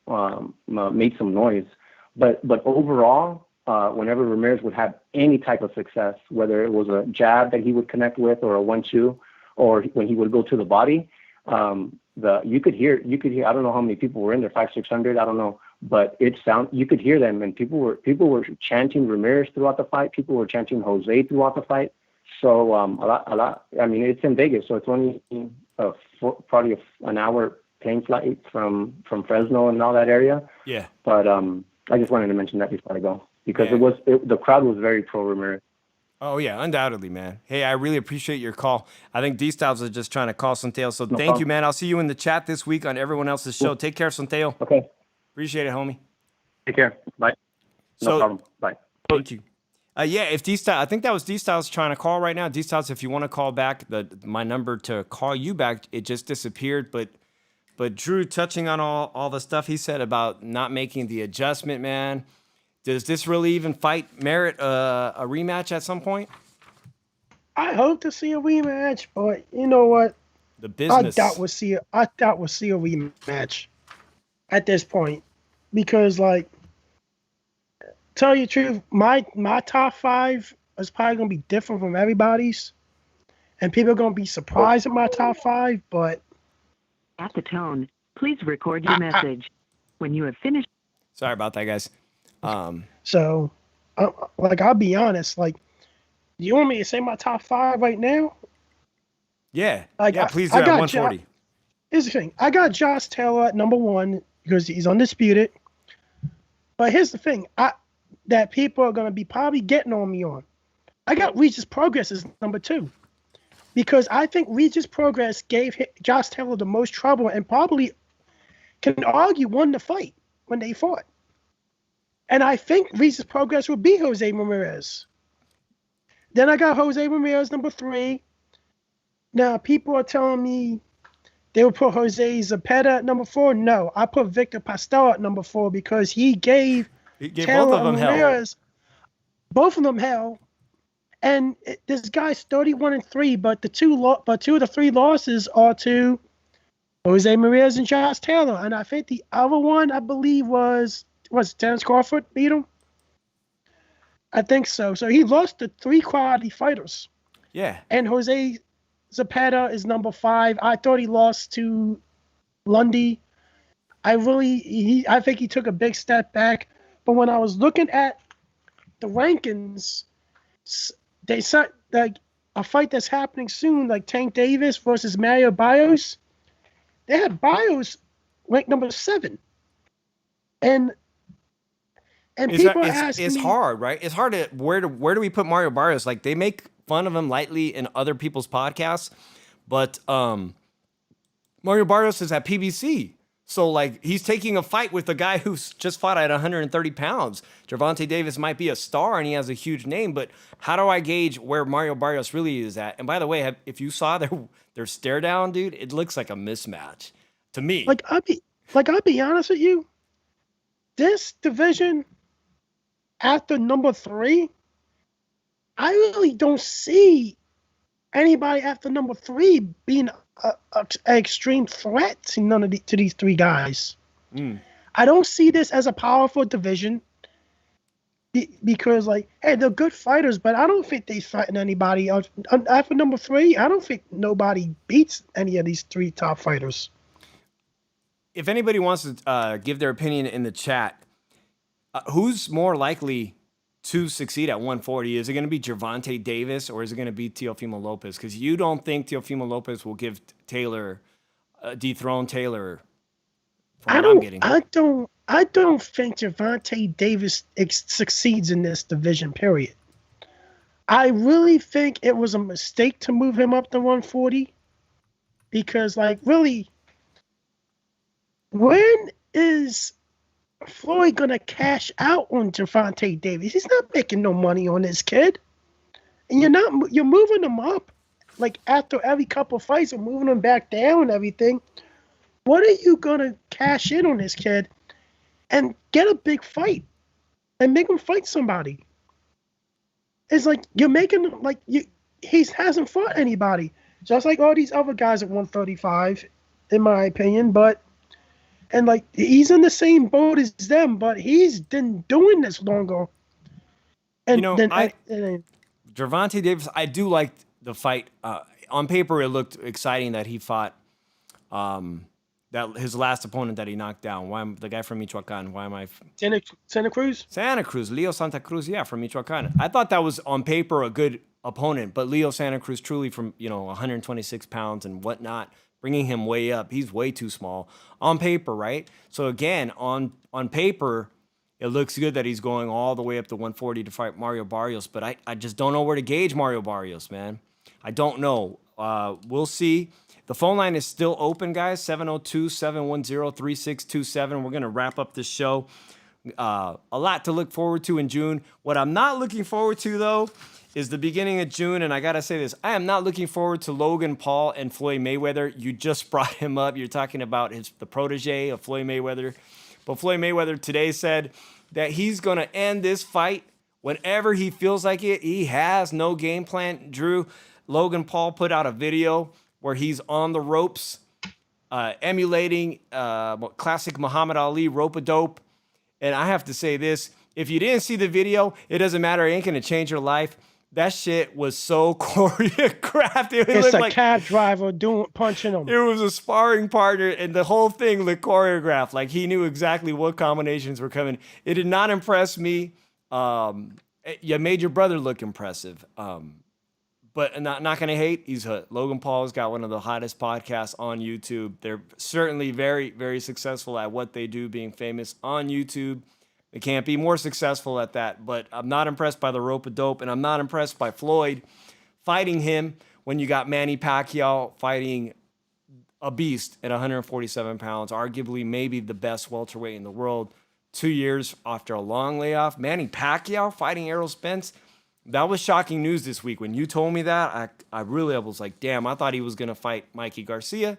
made some noise. But overall, whenever Ramirez would have any type of success, whether it was a jab that he would connect with or a 1-2, or when he would go to the body, you could hear. I don't know how many people were in there, 500, 600. I don't know, but you could hear them, and people were chanting Ramirez throughout the fight. People were chanting Jose throughout the fight. So a lot. I mean, it's in Vegas, so it's only probably an hour plane flight from Fresno and all that area. Yeah. But I just wanted to mention that before I go, because the crowd was very pro Ramirez. Oh, yeah, undoubtedly, man. Hey, I really appreciate your call. I think D-Styles is just trying to call Sonteo, so thank you, man. I'll see you in the chat this week on everyone else's show. Take care, Sonteo. Okay. Appreciate it, homie. Take care. Bye. No problem. Bye. Thank you. If D-Styles, I think that was D-Styles trying to call right now. D-Styles, if you want to call back, my number to call you back, it just disappeared. But Drew, touching on all the stuff he said about not making the adjustment, man, does this really even merit a rematch at some point? I hope to see a rematch, but you know what? The business. I doubt we'll see a rematch at this point, because, like, tell you the truth, my top 5 is probably gonna be different from everybody's, and people are gonna be surprised at my top 5. But at the tone, please record your message. When you have finished. Sorry about that, guys. So, I'll be honest. Like, do you want me to say my top 5 right now? Yeah. Please do at 140. Here's the thing. I got Josh Taylor at number 1 because he's undisputed. But here's the thing. That people are going to be probably getting on me on. I got Regis Progress as number 2. because I think Regis Progress gave Josh Taylor the most trouble and probably can argue won the fight when they fought. And I think Regis Progress will beat Jose Ramirez. Then I got Jose Ramirez number 3. Now people are telling me they would put Jose Zepeda at number 4. No, I put Victor Pastel at number 4 because he gave both of them Ramirez, both of them hell. And this guy's 31-3, but two of the 3 losses are to Jose Ramirez and Josh Taylor. And I think the other one, I believe, was Terrence Crawford beat him? I think so. So he lost to 3 quality fighters. Yeah. And Jose Zepeda is number 5. I thought he lost to Lundy. I think he took a big step back. But when I was looking at the rankings, they said like a fight that's happening soon, like Tank Davis versus Mario Barrios. They had Barrios ranked number 7, and people are asking it's me, hard, right? It's hard to where do we put Mario Barrios? Like they make fun of him lightly in other people's podcasts, but Mario Barrios is at PBC. So, like, he's taking a fight with a guy who's just fought at 130 pounds. Gervonta Davis might be a star and he has a huge name, but how do I gauge where Mario Barrios really is at? And by the way, if you saw their stare down, dude, it looks like a mismatch to me. I'll be honest with you. This division, after number 3, I really don't see anybody after number 3 being an extreme threat to these 3 guys. I don't see this as a powerful division because, like, hey, they're good fighters, but I don't think they threaten anybody else. After number 3, I don't think nobody beats any of these 3 top fighters. If anybody wants to give their opinion in the chat, who's more likely to succeed at 140? Is it going to be Gervonta Davis or is it going to be Teofimo Lopez? Because you don't think Teofimo Lopez will give Taylor, dethrone Taylor. I don't think Gervonta Davis succeeds in this division, period. I really think it was a mistake to move him up to 140 because, like, really, when is Floyd gonna cash out on Gervonta Davis? He's not making no money on this kid, and you're moving him up like after every couple fights and moving him back down and everything. What are you gonna cash in on this kid and get a big fight and make him fight somebody? It's like you're making he hasn't fought anybody, just like all these other guys at 135, in my opinion, but. And, like, he's in the same boat as them, but he's been doing this longer. And Gervonta Davis, I do like the fight. On paper, it looked exciting that he fought that his last opponent that he knocked down. The guy from Michoacan. Santa Cruz? Santa Cruz, Leo Santa Cruz, yeah, from Michoacan. I thought that was, on paper, a good opponent, but Leo Santa Cruz truly from, 126 pounds and whatnot, bringing him way up. He's way too small on paper, right? So again, on paper, it looks good that he's going all the way up to 140 to fight Mario Barrios, but I just don't know where to gauge Mario Barrios, man. I don't know. We'll see. The phone line is still open, guys, 702-710-3627. We're going to wrap up this show. A lot to look forward to in June. What I'm not looking forward to, though, is the beginning of June, and I gotta say this, I am not looking forward to Logan Paul and Floyd Mayweather. You just brought him up. You're talking about the protege of Floyd Mayweather. But Floyd Mayweather today said that he's gonna end this fight whenever he feels like it. He has no game plan. Drew, Logan Paul put out a video where he's on the ropes, emulating classic Muhammad Ali rope-a-dope. And I have to say this, if you didn't see the video, it doesn't matter. It ain't gonna change your life. That shit was so choreographed. It's a cab driver punching him. It was a sparring partner, and the whole thing looked choreographed. Like he knew exactly what combinations were coming. It did not impress me. You made your brother look impressive. But not gonna hate. Logan Paul's got one of the hottest podcasts on YouTube. They're certainly very, very successful at what they do, being famous on YouTube. They can't be more successful at that, but I'm not impressed by the rope-a-dope, and I'm not impressed by Floyd fighting him when you got Manny Pacquiao fighting a beast at 147 pounds, arguably maybe the best welterweight in the world, 2 years after a long layoff. Manny Pacquiao fighting Errol Spence. That was shocking news this week. When you told me that, I was like, damn, I thought he was going to fight Mikey Garcia.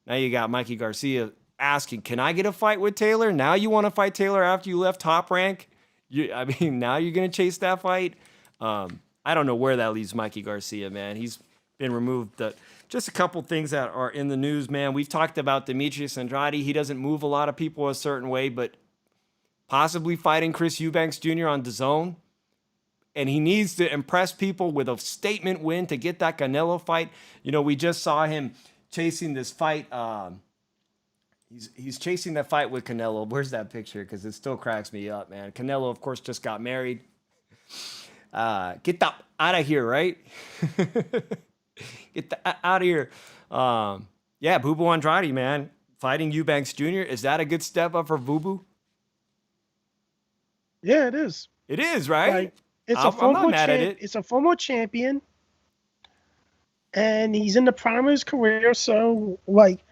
Now you got Mikey Garcia asking, can I get a fight with Taylor? Now you want to fight Taylor after you left Top Rank? Now you're going to chase that fight? I don't know where that leaves Mikey Garcia, man. He's been removed. Just a couple things that are in the news, man. We've talked about Demetrius Andrade. He doesn't move a lot of people a certain way, but possibly fighting Chris Eubanks Jr. on DAZN. And he needs to impress people with a statement win to get that Canelo fight. You know, we just saw him chasing this fight. He's chasing that fight with Canelo. Where's that picture? Because it still cracks me up, man. Canelo, of course, just got married. Get that out of here, right? Get that out of here. Yeah, Boo Boo Andrade, man. Fighting Eubanks Jr. Is that a good step up for Boo Boo? Yeah, it is. It is, right? Like, I'm not mad at it. It's a former champion, and he's in the prime of his career. So, like,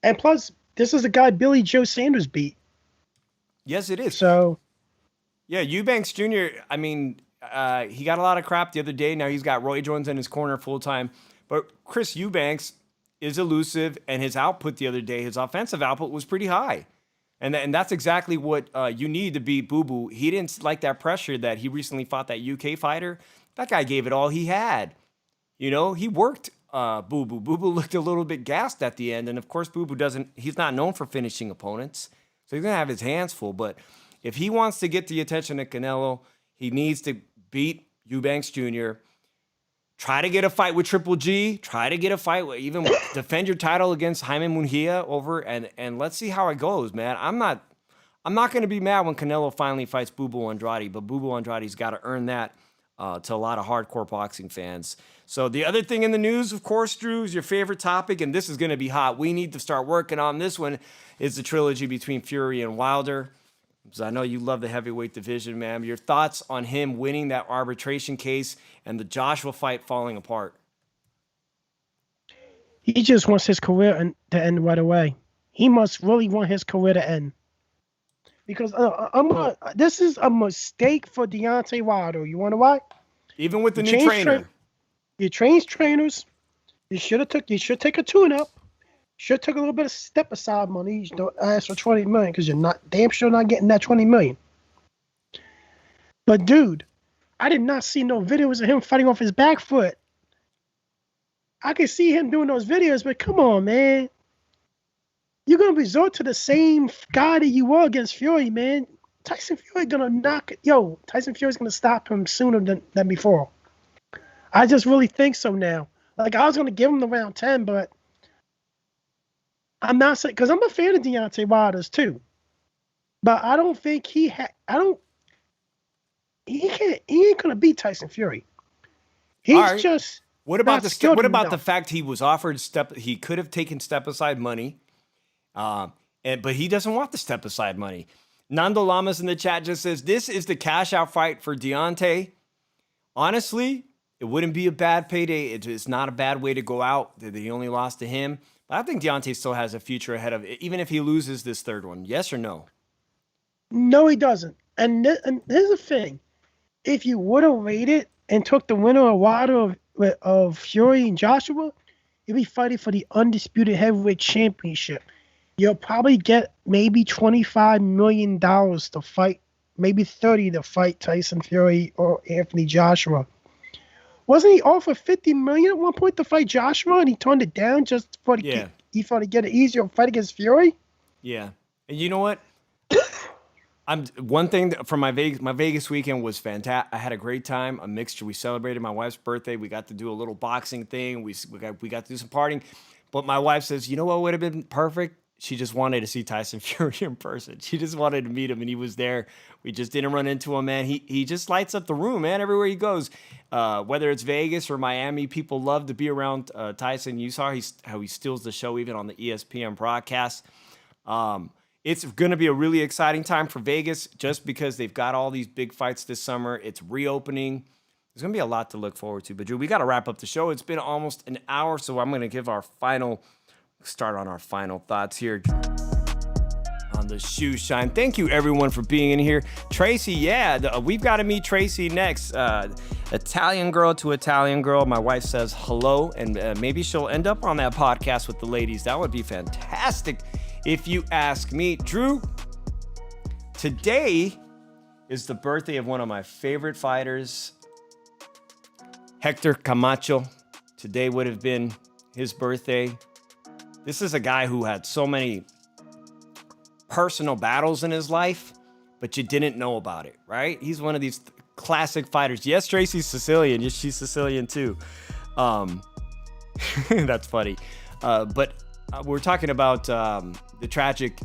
and plus, this is the guy Billy Joe Sanders beat. Yes, it is. So, yeah, Eubanks Jr., I mean, he got a lot of crap the other day. Now he's got Roy Jones in his corner full time. But Chris Eubanks is elusive, and his output the other day, his offensive output was pretty high. And that's exactly what you need to beat Boo Boo. He didn't like that pressure that he recently fought that UK fighter. That guy gave it all he had. You know, he worked Boo Boo. Boo Boo looked a little bit gassed at the end. And, of course, Boo Boo he's not known for finishing opponents. So he's going to have his hands full. But if he wants to get the attention of Canelo, he needs to beat Eubanks Jr., try to get a fight with Triple G. Try to get a fight with, even defend your title against Jaime Munguia over, and let's see how it goes, man. I'm not going to be mad when Canelo finally fights Boo Boo Andrade, but Boo Boo Andrade's got to earn that to a lot of hardcore boxing fans. So the other thing in the news, of course, Drew, is your favorite topic, and this is going to be hot. We need to start working on this one. Is the trilogy between Fury and Wilder. Because I know you love the heavyweight division, man. Your thoughts on him winning that arbitration case and the Joshua fight falling apart? he just wants his career to end right away. He must really want his career to end. Because this is a mistake for Deontay Wilder. You want to why? Even with the new trainer. You change trainers. You should take a tune-up. Should took a little bit of step aside money. You don't ask for $20 million because you're not damn sure not getting that $20 million. But dude, I did not see no videos of him fighting off his back foot. I can see him doing those videos, but come on, man. You're gonna resort to the same guy that you were against Fury, man. Tyson Fury gonna Tyson Fury's gonna stop him sooner than before. I just really think so now. Like, I was gonna give him the round 10, but I'm not saying, because I'm a fan of Deontay Wilder's too, but I don't think he ain't gonna beat Tyson Fury. He's just. What about the fact he was offered he could have taken step aside money, but he doesn't want the step aside money. Nando Lamas in the chat just says this is the cash out fight for Deontay. Honestly, it wouldn't be a bad payday. It's not a bad way to go out. He only lost to him. But I think Deontay still has a future ahead of it, even if he loses this third one. Yes or no? No, he doesn't. And here's the thing. If you would have waited and took the winner of Wilder of Fury and Joshua, you'd be fighting for the undisputed heavyweight championship. You'll probably get maybe $25 million to fight, maybe 30 to fight Tyson Fury or Anthony Joshua. Wasn't he offered $50 million at one point to fight Joshua, and he turned it down just for he thought he'd get an easier fight against Fury? Yeah, and you know what? One thing from my Vegas weekend was fantastic. I had a great time, a mixture. We celebrated my wife's birthday. We got to do a little boxing thing. We got to do some partying. But my wife says, you know what would have been perfect? She just wanted to see Tyson Fury in person. She just wanted to meet him, and he was there. We just didn't run into him, man. He just lights up the room, man, everywhere he goes. Whether it's Vegas or Miami, people love to be around Tyson. You saw how he steals the show even on the ESPN broadcast. It's going to be a really exciting time for Vegas just because they've got all these big fights this summer. It's reopening. there's going to be a lot to look forward to. But, Drew, we got to wrap up the show. It's been almost an hour, so I'm going to give start on our final thoughts here on the Shoeshine. Thank you, everyone, for being in here. Tracy, we've got to meet Tracy next. Italian girl to Italian girl. My wife says hello, and maybe she'll end up on that podcast with the ladies. That would be fantastic if you ask me. Drew, today is the birthday of one of my favorite fighters, Hector Camacho. Today would have been his birthday. This is a guy who had so many personal battles in his life, but you didn't know about it, right? He's one of these classic fighters. Yes, Tracy's Sicilian. Yes, she's Sicilian too. That's funny. But we're talking about the tragic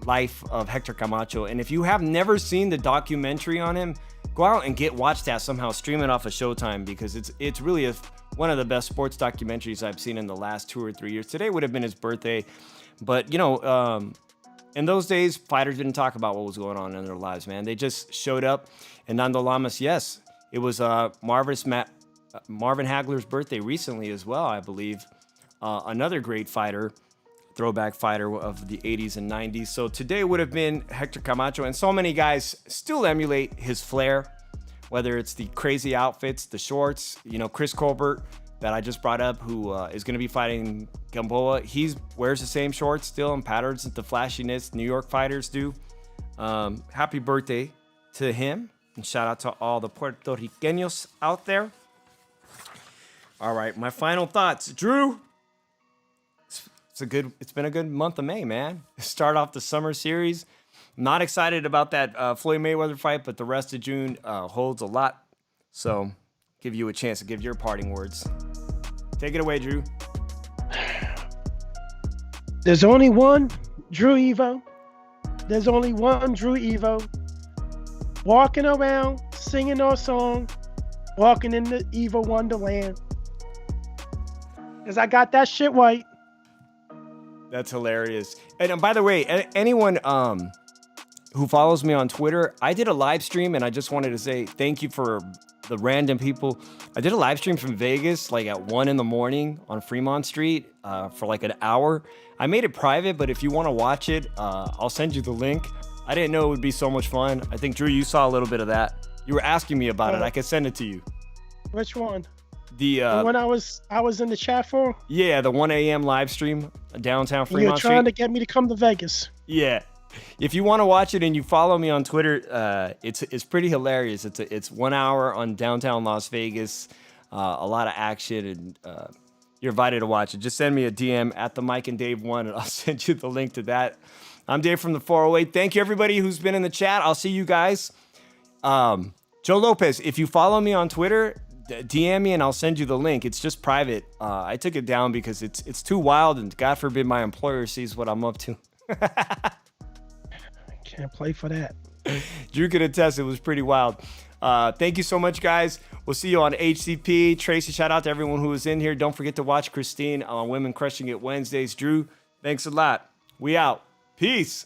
life of Hector Camacho. And if you have never seen the documentary on him, go out and watch that somehow, stream it off of Showtime, because it's really one of the best sports documentaries I've seen in the last 2 or 3 years. Today would have been his birthday, but in those days, fighters didn't talk about what was going on in their lives, man. They just showed up. And Nando Lamas, yes, it was Marvin Hagler's birthday recently as well, I believe. Another great fighter, throwback fighter of the 80s and 90s. So today would have been Hector Camacho, and so many guys still emulate his flair, whether it's the crazy outfits, the shorts. Chris Colbert, that I just brought up, who is going to be fighting Gamboa. He wears the same shorts still and patterns the flashiness New York fighters do. Happy birthday to him, and shout out to all the Puerto Ricanos out there. All right, my final thoughts. Drew, it's been a good month of May, man. Start off the summer series. Not excited about that Floyd Mayweather fight, but the rest of June holds a lot. So give you a chance to give your parting words. Take it away, Drew. There's only one Drew Evo. There's only one Drew Evo. Walking around, singing our song, walking in the Evo Wonderland. Because I got that shit right. That's hilarious. And by the way, anyone who follows me on Twitter, I did a live stream, and I just wanted to say thank you for the random people. I did a live stream from Vegas, like at 1 a.m. on Fremont Street for like an hour. I made it private, but if you want to watch it, I'll send you the link. I didn't know it would be so much fun. I think, Drew, you saw a little bit of that. You were asking me about it. I could send it to you. Which one? The one I was in the chat for? Yeah, the 1 a.m. live stream downtown Fremont You're trying Street. to get me to come to Vegas. Yeah. If you want to watch it and you follow me on Twitter, it's pretty hilarious. It's 1 hour on downtown Las Vegas, a lot of action, and you're invited to watch it. Just send me a DM at the Mike and Dave 1, and I'll send you the link to that. I'm Dave from the 408. Thank you, everybody who's been in the chat. I'll see you guys. Joe Lopez, if you follow me on Twitter, DM me and I'll send you the link. It's just private. I took it down because it's too wild, and God forbid my employer sees what I'm up to. Can't play for that. Drew could attest, it was pretty wild. Thank you so much, guys. We'll see you on HCP. Tracy, shout out to everyone who was in here. Don't forget to watch Christine on Women Crushing It Wednesdays. Drew, thanks a lot. We out. Peace.